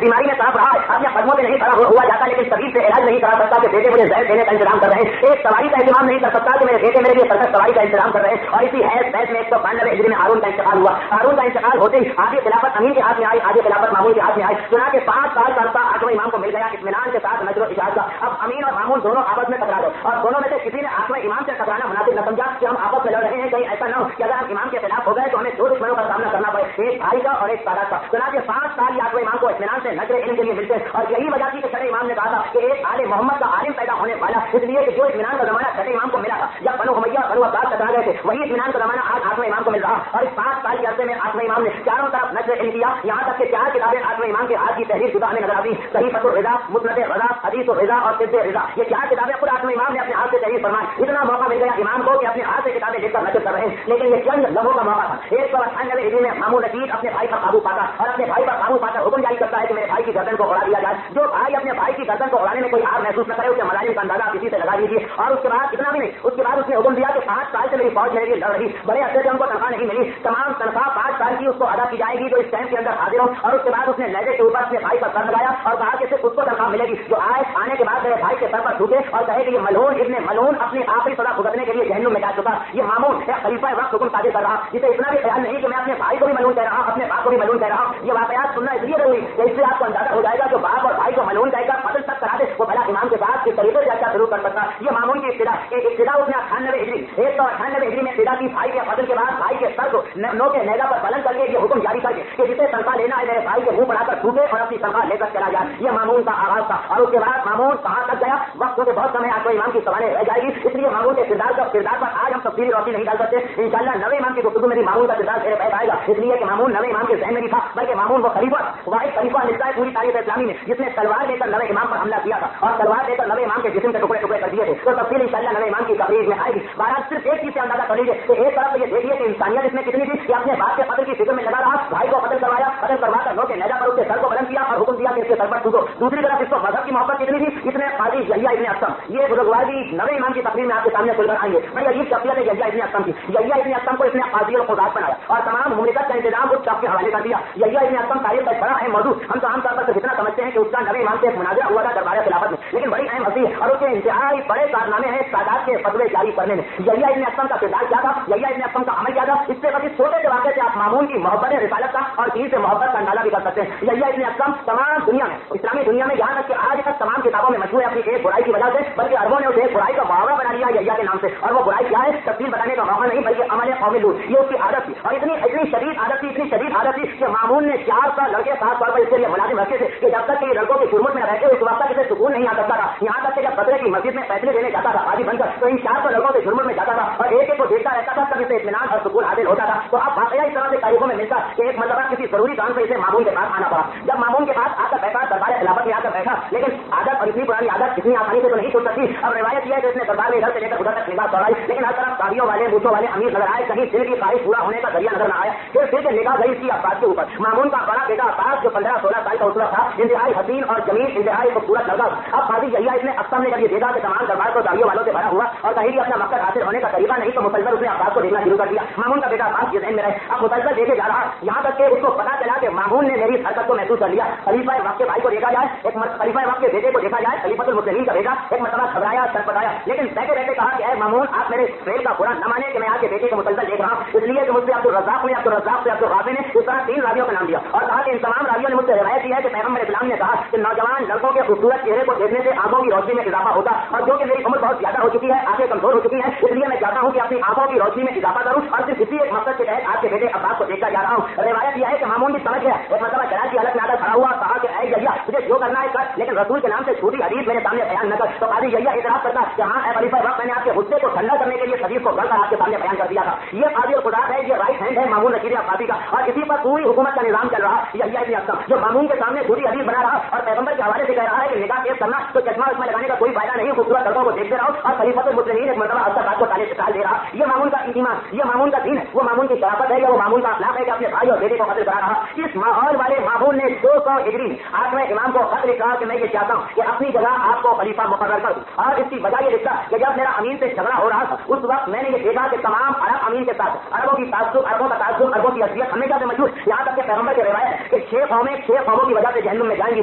بیماری میں طرف رہا ہے, اپنے قدموں پہ نہیں کھڑا ہوا جاتا, لیکن طبیب سے علاج نہیں کرا سکتا کہ بیٹے مجھے زہر دینے کا انتظام کر رہے ہیں. ایک سواری کا انتظام نہیں کر سکتا کہ میرے بیٹے میرے لیے سرکش سواری کا انتظام کر رہے ہیں. اور اسی حیث بحث میں 192 ہجری میں ہارون کا انتقال ہوا. ہارون کا انتقال ہوتے ہی آگے خلافت امین کے ہاتھ میں آئی, آگے خلافت مامون کے ہاتھ میں آئی. چنانچہ 5 سال کا عرصہ 8ویں امام کو مل گیا اطمینان کے ساتھ نظر و اجازت کا. اب امین اور مامون دونوں آپس میں ٹکرا گئے اور دونوں میں سے کسی نے 8ویں امام سے ٹکرانا مناسب نہ سمجھا کہ ہم آپس میں لڑ رہے ہیں, کہیں ایسا نہ ہو کہ اگر ہم امام کے خلاف ہو گئے تو ہمیں 2 دشمنوں کا سامنا کرنا پڑے, ایک بھائی کا اور ایک سارا کا. چنانچہ 5 سال 8ویں امام کو اطمینان سے نظر علم کے لیے ملتے, اور یہی وجہ تھی کہ شرع امام نے کہا تھا کہ ایک आले मोहम्मद का आलिम पैदा होने वाला, इसलिए कि जो इत्मीनान का जमाना छठे इमाम को मिला था जब बनु उमय्या और बनु अब्बास टकरा गए थे, वही इत्मीनान का जमाना आज 8वें इमाम को मिल रहा। और इस 5 साल के अरसे में 8वें इमाम ने चारों तरफ नशर इल्म किया, यहाँ तक कि 4 किताबें 8वें इमाम के हाथ की तहरीर शुदा हमें नजर आती, सहीफतुर रिज़ा, मुस्नद रज़ा, हदीस रिज़ा और तिब्ब रिज़ा। ये 4 किताबें खुद 8वें इमाम ने अपने हाथ से तहरीर फरमाई। इतना मौका मिल गया इमाम को कि अपने हाथ से किताबें लिखकर नशर कर रहे हैं, लेकिन ये चंद लम्हों का मौका था। 198 हिजरी में मामून रशीद अपने भाई पर काबू पाता और अपने भाई पर काबू पाकर हुक्म जारी करता है कि मेरे भाई की गर्दन को उड़ा दिया जाए। जो भाई अपने भाई की गर्दन को उड़ाने में कोई आग महसूस न करे, उसे मलाजिम का अंदाजा किसी से लगा दीजिए। और उसके बाद इतना भी नहीं, उसके बाद उसने हुक्म दिया कि 5 साल से मेरी फौज मेरे लिए लड़ रही, बड़े अच्छे से उनको तनख्वाह नहीं मिली, तमाम तनख्वाह 5 साल की उसको अदा की जाएगी जो इस टाइम के अंदर हाजिर हो। और उसके बाद उसने लहजे के ऊपर अपने भाई पर सर लगाया और कहा कि सिर्फ उसको तनख्वाह मिलेगी जो आने के बाद मेरे भाई के सर पर थूके और कहे कि ये मलून इब्ने मलून अपनी आखिरी सजा भुगतने के लिए जहन्नुम में जा चुका। ये मामून खलीफा वक्त हुक्म साजिश कर रहा, जिसे इतना भी ख्याल नहीं कि मैं अपने भाई को भी मलून कह रहा हूं, अपने बाप को भी मलून कह रहा हूं। ये वाकयात सुनना इसलिए जरूरी कि इससे आपको अंदाजा हो जाएगा जो बाप और भाई को मलून कहकर कत्ल तक करा दे, वो भला इमाम के साथ किस तरीके से चर्चा शुरू कर सकता। ये मामून की इब्तिदा उसने 98 हिजरी 198 हिजरी में इब्तिदा की भाई के कत्ल के बाद भाई के सर को नो के नेजा पर बुलंद करके ये हुक्म जारी करके कि जिसे तनख्वाह लेना है मेरे भाई के मुंह बढ़ाकर थूके और अपनी तनख्वाह लेकर चला जाए। ये मामून का आगाज था। और उसके बाद मामून कहाँ तक गया, वक्त से बहुत समय आपको इमाम की सवालें रह जाएगी, इसलिए मामून के किरदार पर आज हम तफसीली रोशनी नहीं डाल सकते। इंशाअल्लाह 9वें इमाम की गुफ्तगू में भी मामून का किरदार मेरे पैदा आएगा, इसलिए कि मामून 9वें इमाम के ज़हन में भी था, बल्कि मामून वो खलीफा वाहिद खलीफा निकला है पूरी तारीख इस्लामी में जिसने तलवार लेकर 9वें इमाम पर हमला किया था और तलवार लेकर 9वें इमाम के जिस्म के टुकड़े टुकड़े कर दिए थे। तो तफसील इंशाअल्लाह 9वें इमाम की तकरीर में आएगी। बहरहाल सिर्फ एक चीज से अंदाजा कर लीजिए कि एक तरफ ये देखिए कि इंसानियत इसमें कितनी थी कि अपने बाप के कत्ल की फिक्र में लगा रहा, भाई को कत्ल करवाया, कत्ल करवाकर नो के नेजा पर उसके सर को बुलंद किया और हुक्म दिया कि इसके सर पर थूको। दूसरी तरफ इसको मजहब की मोहब्बत कितनी थी, इसने काजी यहिया इब्ने अक़्सम, ये बुजुर्गवार भी 9वें इमाम की तकरीर में आपके सामने खुलकर आएंगे। बड़ी अजीब शख्सियत है यहिया इब्ने अक़्सम की। यहिया इब्ने अक़्सम को इसने काजी और खुदात बनाया और तमाम मुमलिकत का इंतजाम उस शख्स के हवाले कर दिया। यहिया इब्ने अक़्सम तारीख का बड़ा अहम मौजूद, हम तो आमतौर पर इतना समझते हैं कि उसका 9वें इमाम से एक मुनाज़रा हुआ था दरबार खिलाफत में, लेकिन बड़ी अहम हस्ती है और उसके इंतहाई बड़े कारनामे हैं सादात के फतवे जारी करने में। यहिया इब्ने अक़्सम का किरदार क्या था, यहिया इब्ने अक़्सम का अमल क्या था, इससे बस छोटे से वाक़े से आप मामून की मोहब्बत रिसालत का और दीन से मोहब्बत का अंदाजा भी कर सकते हैं। यहिया इब्ने अक़्सम तमाम दुनिया में, इस्लामी दुनिया में, यहाँ तक कि आज तक तमाम किताबों में मशहूर है अपनी एक बुराई की वजह से, बल्कि अरबों ने उसे एक बुराई का मुहावरा बना लिया यहिया के नाम से। और वो बुराई क्या है, तफसील बताने का मौका नहीं, बल्कि अमल कौमी लूट, ये उसकी आदत थी। और इतनी शदीद आदत थी, इतनी शदीद आदत थी कि मामून ने 4 साल लड़के 7 साल पर इसके लिए मुलाजिम रखे थे कि जब तक कि लड़कों के जुर्मत में रहते उस वक्त किसी सुकून नहीं आ सकता था। यहाँ तक कि जब बदरे की मस्जिद में फैसले देने जाता था आदि बनकर, तो इन 400 लड़कों के जुर्मत में जाता था और एक एक को देखता रहता था, तब इसे इत्मीनान और सुकून हासिल होता था। तो अब वाकया इस तरह से तारीखों में मिलता कि एक मतलब किसी जरूरी काम से इसे मामून के पास आना पड़ा। जब मामून के पास आकर बैठा, दरबार खिलाफत में आकर बैठा, लेकिन आदत और इतनी पुरानी आदत इतनी आसानी से तो नहीं छूट सकती। अब रिवायत यह है कि इसने दरबार में इधर से लेकर उधर तक निगाह चढ़ाई, लेकिन हर तरफ शादियों वाले मूछों वाले अमीर नजर आए, कहीं दिल की ख्वाहिश पूरा होने का जरिया नजर न आया। फिर निगाह गई इसकी अब्बास के ऊपर। मामून का बड़ा बेटा अब्बास जो 15-16 साल का उतरा था, इंतहाई हसीन और जमीन, इंतहाई खूबसूरत लड़का। अब काजी यहिया इब्ने अक़्सम ने जब ये देखा कि तमाम दरबार को दाढ़ियों वालों से भरा हुआ और कहीं भी अपना मकसद हासिल होने का तरीका नहीं, तो मुसलसल उसने अब्बास को देखना शुरू कर दिया। मामून का बेटा अब्बास ये ज़हन में रहे, अब मुसलसल देखे जा रहा, यहाँ तक कि उसको पता चला कि मामून ने मेरी हरकत को महसूस कर लिया। खलीफा वक्त के भाई को देखा जाए, एक खलीफा वक्त के बेटे को देखा जाए, खलीफतुल मुस्लिमीन का बेटा एक मरतबा घबराया, छटपटाया, लेकिन बैठे बैठे कहा कि मामून आप मेरे फेल का बुरा न माने कि मैं आपके बेटे को मुसलसल देख रहा हूँ, इसलिए कि मुझसे अब्दुल रज़्ज़ाक़ ने, अब्दुल रज़्ज़ाक़ से अब्दुल राज़िक़ ने, इस तरह 3 रावियों का नाम दिया और कहा कि इन तमाम रावियों ने मुझसे रिवायत की है कि पैगंबर इस्लाम ने कहा कि नौजवान लड़कों के खूबसूरत चेहरे को देखने से आंखों की रोशनी में इजाफा होता, और जो कि मेरी उम्र बहुत ज्यादा हो चुकी है, आंखें कमजोर हो चुकी है, इसलिए मैं चाहता हूँ कि अपनी आंखों की रोशनी में इजाफा करूँ और सिर्फ इसी एक मकसद के तहत आपके बेटे अब्बास को देखता जा रहा हूँ। रिवायत यह है कि मामून भी समझ गया, एक मतलब जलाल की हालत में आकर खड़ा हुआ, कहा कि ऐ यहिया तुझे जो करना है कर, लेकिन रसूल के नाम से झूठी हदीस मेरे सामने बयान न कर। तो काजी यहिया इतराज करता कि हाँ ऐ खलीफा वक्त, मैंने आपके गुस्से को ठंडा करने के लिए हदीस को गढ़कर आपके सामने बयान कर दिया था। ये काजी और खुदा है, ये राइट हैंड है मामून रशीद अब्बासी का, और इसी पर पूरी हुकूमत का निजाम चल रहा। यहिया इब्ने अक़्सम जो मामून के सामने झूठी हदीस बना रहा और पैगंबर के हवाले से कह रहा है कि निगाह पेश करना तो चश्मा उसमें लगाने का कोई फायदा नहीं, खूबसूरत लड़कों को देखते रहो, और खलीफतुल मुस्लिमीन एक मरतबा अक्सर बात को टाल दे रहा। ये मामून का ईमान, ये मामून का दीन है, वो मामून की शराफत है, या वो मामून का अखलाक है कि अपने भाई और बेटे को कत्ल करा रहा। इस माहौल वाले मामून ने 200 हिजरी 8वें इमाम को खत लिखा कि मैं ये चाहता हूँ कि अपनी जगह आपको खलीफा मुकर्रर कर दूं, और इसकी वजह ये लिखा कि जब मेरा अमीन से झगड़ा हो रहा था उस वक्त मैंने ये देखा कि तमाम अरब अमीन के साथ अरबों की ताज्जुब, अरबों का ताज्जुब, अरबों की अज़ियत हमेशा से मौजूद, यहाँ तक कि पैगंबर की रिवायत कि 6 कौमों की वजह से जहन्नुम में जाएंगी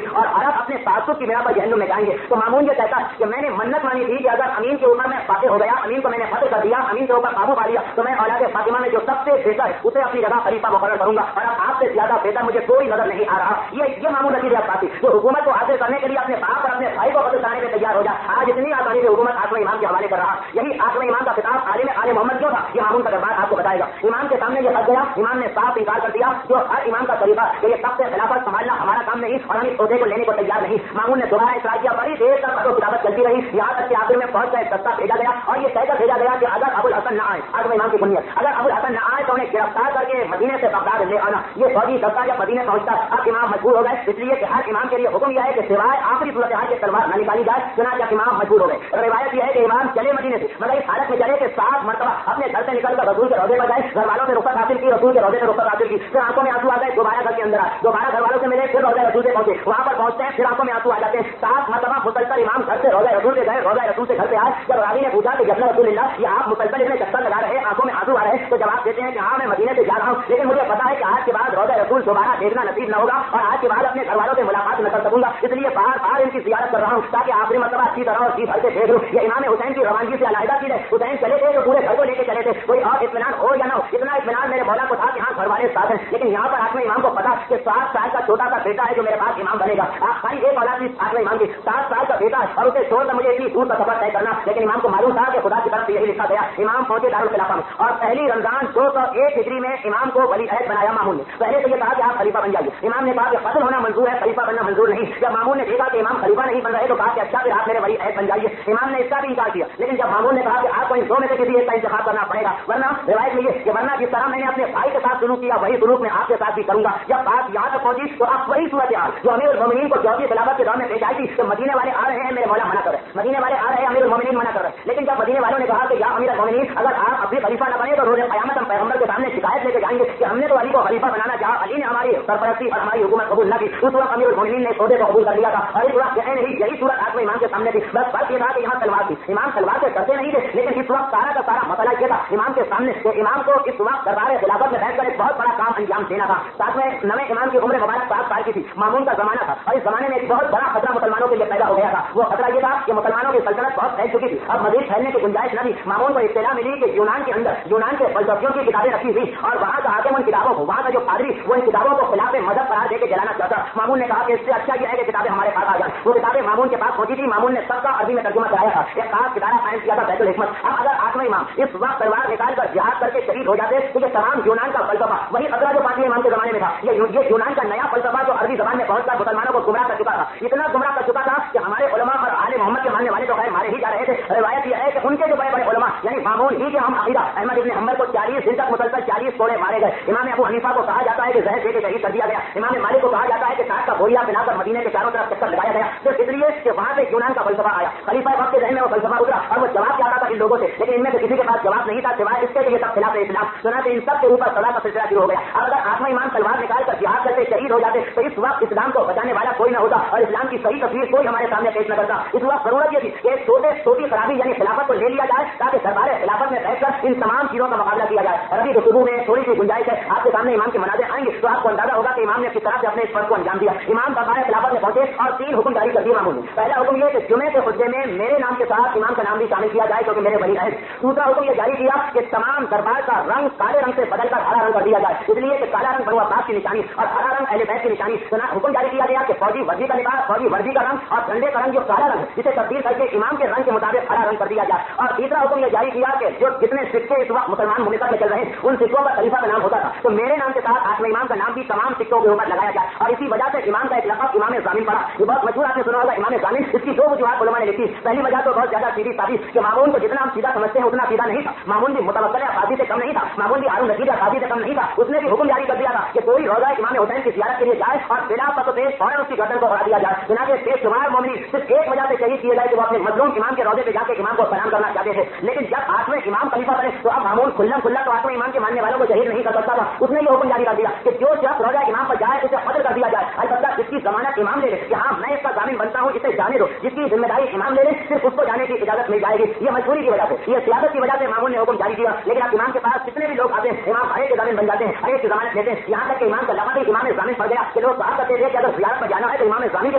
और अरब अपने ताज्जुब की बिना पर जहन्नुम में जाएंगे। तो मामून ये कहता कि मैंने मन्नत मानी थी कि अगर अमीन के ऊपर मैं फाते हो गया, अमीन को मैंने फतेह कर दिया, अमीन के ऊपर काबू पा लिया, तो मैं औलाद फातिमा में जो सबसे बेहतर है उसे अपनी जगह खलीफा मुकर्रर करूंगा, और अब आपसे ज्यादा बेहतर मुझे कोई नजर नहीं आ रहा। ये मामून रशीद अब्बासी जो हुकूमत को हासिल करने के लिए अपने बाप और अपने भाई को कत्ल कराने में तैयार हो जा। आज इतनी आसानी से हुकूमत आसमा इमाम के हवाले कर रहा। यही आसमा इमाम का खिताब आलिम आले मोहम्मद क्यों था, ये मामून का दरबार आपको बताएगा। इमाम के सामने ये हद गया, इमाम ने साफ इनकार कर दिया जो हर इमाम का तरीका कि ये सबसे खिलाफत संभालना हमारा काम नहीं और हम इस ओहदे को लेने को तैयार नहीं। मामून ने दोबारा इकरार किया, बड़ी देर तक किताबत चलती रही, यहाँ तक कि आखिर में पहुंच कर दस्ता भेजा गया और ये कहकर भेजा गया कि अगर अबुल हसन न आए, आसमा इमाम की बुनियत, अगर अबुल हसन न आए तो उन्हें गिरफ्तार करके मदीने से बगदाद ले आना। ये फौजी दस्ता जब मदीने पहुंचता अब इमाम मजबूर हो गए, इसलिए कि हर इमाम के लिए हुक्म यह है कि सिवाय आखिरी सूरत हाल के तलवार न निकाली जाए। चुनांचे इमाम मजबूर हो गए। रिवायत यह है कि इमाम चले मदीने से, मगर इस हालत में चले कि 7 मरतबा अपने घर से निकलकर रसूल के रोजे पर गए, घर वालों से रुखसत हासिल की, रसूल के रोजे से रुखसत हासिल की, फिर आंखों में आंसू आ गए, दोबारा घर के अंदर आए, दोबारा घर वालों से मिले, फिर रोजा रसूल से पहुंचे, वहां पर पहुंचते हैं, फिर आंखों में आंसू आ जाते हैं। 7 मरतबा मुसलसल इमाम घर से रोजा रसूल से गए, रोजा रसूल से घर से आए। जब रावी ने पूछा कि जब रसूलुल्लाह ये आप मुसलसल इसमें चक्कर लगा रहे, आंखों में आंसू आ रहे, तो जवाब देते हैं कि हाँ मैं मदीने से जा रहा हूँ, लेकिन मुझे पता है कि आज के बाद रोजा रसूल दोबारा देखना नसीब न होगा और आज के बाद अपने घर वालों से मुलाकात न कर सकूंगा, इसलिए बार बार इनकी जियारत कर रहा हूँ ताकि आखिरी मरतबा अच्छी तरह और जी भर के देख लूं। ये इमाम हुसैन की रवानगी से अलहदा चीज है। हुसैन चले थे जो पूरे घर को लेके चले थे, कोई और इत्मीनान हो या ना हो, इतना इत्मीनान मेरे मौला को था कि हाँ घर वाले साथ हैं, लेकिन यहाँ पर आसमा इमाम को पता कि 7 साल का छोटा सा बेटा है जो मेरे पास इमाम बनेगा। खाली एक औलाद थी आसमा इमाम की, 7 साल का बेटा और उसे छोड़कर मुझे इतनी दूर का सफर तय करना, लेकिन इमाम को मालूम था कि खुदा की तरफ से यही लिखा गया। इमाम पहुंचे दारुल खिलाफा में और पहली रमजान 201 हिजरी में इमाम को वली अहद बनाया मामून ने। पहले तो ये कहा कि आप खलीफा बन जाइए, इमाम ने कहा कि फजल होना मंजूर है, खलीफा बनना मंजूर नहीं। जब मामून ने देखा कि इमाम खलीफा नहीं बन रहे तो कहा कि अच्छा फिर आप मेरे वली अहद बन जाइए, इमाम ने इसका भी इनकार किया। लेकिन जब मामून ने कहा कि आपको इन 2 में से किसी एक का इंतखाब करना पड़ेगा, वरना रिवायत में ये कि वरना जिस तरह मैंने अपने भाई के साथ शुरू किया वही सुलूक में आपके साथ भी करूंगा। जब बात यहाँ तक पहुंची तो आप वही सूरत हाल जो अमीरुल मोमिनीन को चौथी खिलाफत के दौर में पेश आई थी, तो मदीने वाले आ रहे हैं मेरे मौला मना कर रहे, मदीने वाले आ रहे हैं अमीरुल मोमिनीन मना कर रहे। लेकिन जब मदीने वालों ने कहा कि या अमीरुल मोमिनीन अगर आप अपनी खलीफा न बने तो रोज़ क़यामत हम पैगंबर के सामने शिकायत लेके जाएंगे कि हमने तो अली को खलीफा बनाना चाहा, अली ने हमारी सरपरस्ती और हमारी हुकूमत कबूल न की। उस वक्त अमीरुल मोमिनीन ने सौदे को कबूल कर लिया था और इस वक्त यही सूरत आसमा इमाम के सामने थी। बस फर्क ये था कि यहाँ तलवार थी, इमाम तलवार से करते नहीं थे, लेकिन इस वक्त सारा का सारा मसला ये था इमाम के सामने कि इमाम को इस वक्त दरबार खिलाफत में बैठकर एक बहुत बड़ा काम अंजाम देना था। साथ में नवे इमाम की उम्र मुबारक 7 साल की थी, मामून का जमाना था और इस जमाने में एक बहुत बड़ा खतरा मुसलमानों के लिए पैदा हो गया था। वो खतरा ये था कि मुसलमानों की सल्तनत बहुत फैल चुकी थी, अब मजीद फैलने की गुंजाइश न थी। मामून को इत्तला मिली कि यूनान के अंदर यूनान के फलसफियों की किताबें रखी हुई और वहाँ का हाकिम उन किताबों को, वहाँ का जो पादरी वो इन किताबों को खिलाफ मजहब करार देकर जलाना चाहता। मामून ने कहा कि इससे अच्छा यह है कि किताबें हमारे पास आ जाए। वो किताबें मामून के पास पहुंची थी, मामून ने सबका अरबी में तर्जुमा कराया था, एक खास इदारा कायम किया था बैतुल हिकमत। अब अगर आसमा इमाम इस वक्त तलवार निकाल कर जिहाद करके शहीद हो जाते तो ये तमाम यूनान का फलसफा वही खतरा जो 5वें इमाम के जमाने में था, ये यूनान का नया फलसफा जो अरबी जबान में पहुंचकर मुसलमानों को गुमराह कर चुका था, इतना गुमराह कर चुका था कि हमारे उलमा और आले मोहम्मद के मानने वाले तो खैर मारे ही जा रहे थे। रिवायत यह है कि उनके जो बड़े बड़े उलमा यानी मामून ही के हम अकीदा अहमद इब्न हंबल को 40 दिन तक मुसलसल 40 कोड़े मारे गए। इमाम अबू हनीफा को कहा जाता है कि जहर देकर शहीद कर दिया गया। इमाम मालिक को कहा जाता है कि साथ का बोरिया पिलाकर मदीने के चारों तरफ चक्कर लगाया गया, सिर्फ इसलिए कि वहां से यूनान का फलसफा आया। खलीफा वक्त के जहन में वो फलसफा उतरा और वो जवाब चाहता था इन लोगों से, लेकिन इनमें से किसी के पास जवाब नहीं था सिवाय इसके कि ये सब खिलाफ इस्लाम। सुना इन सब के ऊपर सदा का सिलसिला शुरू हो गया। अब अगर आसमा इमाम तलवार निकाल कर जिहाद करके शहीद हो जाते तो इस वक्त इस्लाम को बचाने वाला कोई न होता और इस्लाम की सही तस्वीर कोई हमारे सामने पेश न करता। इस वक्त जरूरत ये थी कि छोटी खराबी यानी खिलाफत को ले लिया जाए ताकि दरबार खिलाफत में बैठकर इन तमाम चीजों का मुकाबला किया जाए। और अभी गुफ्तगू में थोड़ी सी गुंजाइश है, आपके सामने इमाम के मनाज़िर आएंगे तो आपको अंदाजा होगा कि इमाम ने किस तरह से अपने इस फर्ज को अंजाम दिया। इमाम दरबार खिलाफत में पहुंचे और 3 हुक्म जारी कर दिए मामून ने। पहला हुक्म ये कि जुमे के खुतबे में मेरे नाम के साथ इमाम का नाम भी शामिल किया जाए क्योंकि मेरे वली अहद। दूसरा हुक्म ये जारी किया कि तमाम दरबार का रंग काले रंग से बदलकर हरा रंग कर दिया जाए, इसलिए कि काला रंग बनु अब्बास की निशानी और हरा रंग अहले बैत की निशानी। हुक्म जारी किया गया कि फौजी वर्दी का लिबास, फौजी वर्दी का रंग और झंडे का रंग जो काला रंग इसे तब्दील करके इमाम के रंग के मुताबिक हरा रंग कर दिया जाए। और तीसरा हुक्म यह जारी किया कि जो जितने सिक्के इस वक्त मुसलमान मुल्क में चल रहे हैं उन सिक्कों का खलीफा का नाम होता था, तो मेरे नाम के साथ आसमा इमाम का नाम भी तमाम सिक्कों के ऊपर लगाया जाए। और इसी वजह से इमाम का एक लक़ब इमाम ज़ामिन पड़ा। ये बहुत मशहूर आपने सुना होगा इमाम ज़ामिन। इसकी 2 वजूहात उलमा ने लिखी। पहली वजह तो बहुत ज्यादा सीधी सादी कि मामून को जितना हम सीधा समझते हैं उतना सीधा नहीं था। मामून भी मुतवक्किल काजी से कम नहीं था, मामून भी हारून रशीद काजी से कम नहीं था। उसने भी हुक्म जारी कर दिया था कि कोई रोजा इमाम हुसैन की ज़ियारत के लिए जाए और बिला पसोपेश फौरन उसकी गर्दन को उड़ा दिया जाए। चुनांचे बेशुमार मोमिनीन सिर्फ एक वजह से शहीद किए गए कि वो अपने मजलूम इमाम के रोजे पे जाके इमाम को सलाम करना चाहते थे। लेकिन जब आठवें इमाम खलीफा बने तो अब मामून खुल्ला तो आठवें इमाम के मानने वालों को शहीद नहीं कर सकता था। उसने ये हुक्म जारी कर दिया कि जो शख्स रोजा इमाम पर जाए उसे कत्ल कर दिया जाए, अलबत्ता जिसकी जमानत इमाम ले ले कि हाँ मैं इसका जामिन बनता हूँ इसे जाने दो, जिसकी जिम्मेदारी इमाम ले ले सिर्फ उसको जाने की इजाजत मिल जाएगी। ये मजबूरी की वजह से, ये सियासत की वजह से मामून ने हुक्म जारी किया। लेकिन अब इमाम के पास कितने भी लोग आते हैं इमाम हर एक के जामिन बन जाते हैं, हर एक की जमानत लेते हैं। यहाँ तक कि इमाम का लक़ब भी इमाम ज़ामिन पड़ गया कि लोग कहा करते थे कि अगर ज़ियारत पर जाना है तो इमाम ज़ामिन के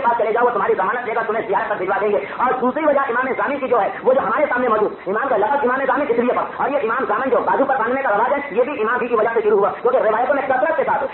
पास चले जाओ, तुम्हारी जमानत लेकर तुम्हें ज़ियारत पर भिजवा देंगे। اور दूसरी वजह इमाम ज़ामिन की जो है वो जो हमारे सामने मौजूद इमाम का लफ़्ज़ इमाम ज़ामिन इसलिए पर, और ये इमाम ज़ामिन जो बाजू पर बांधने का रवाज है ये भी इमाम ही की वजह से शुरू हुआ, क्योंकि रिवायतों में कसरत के साथ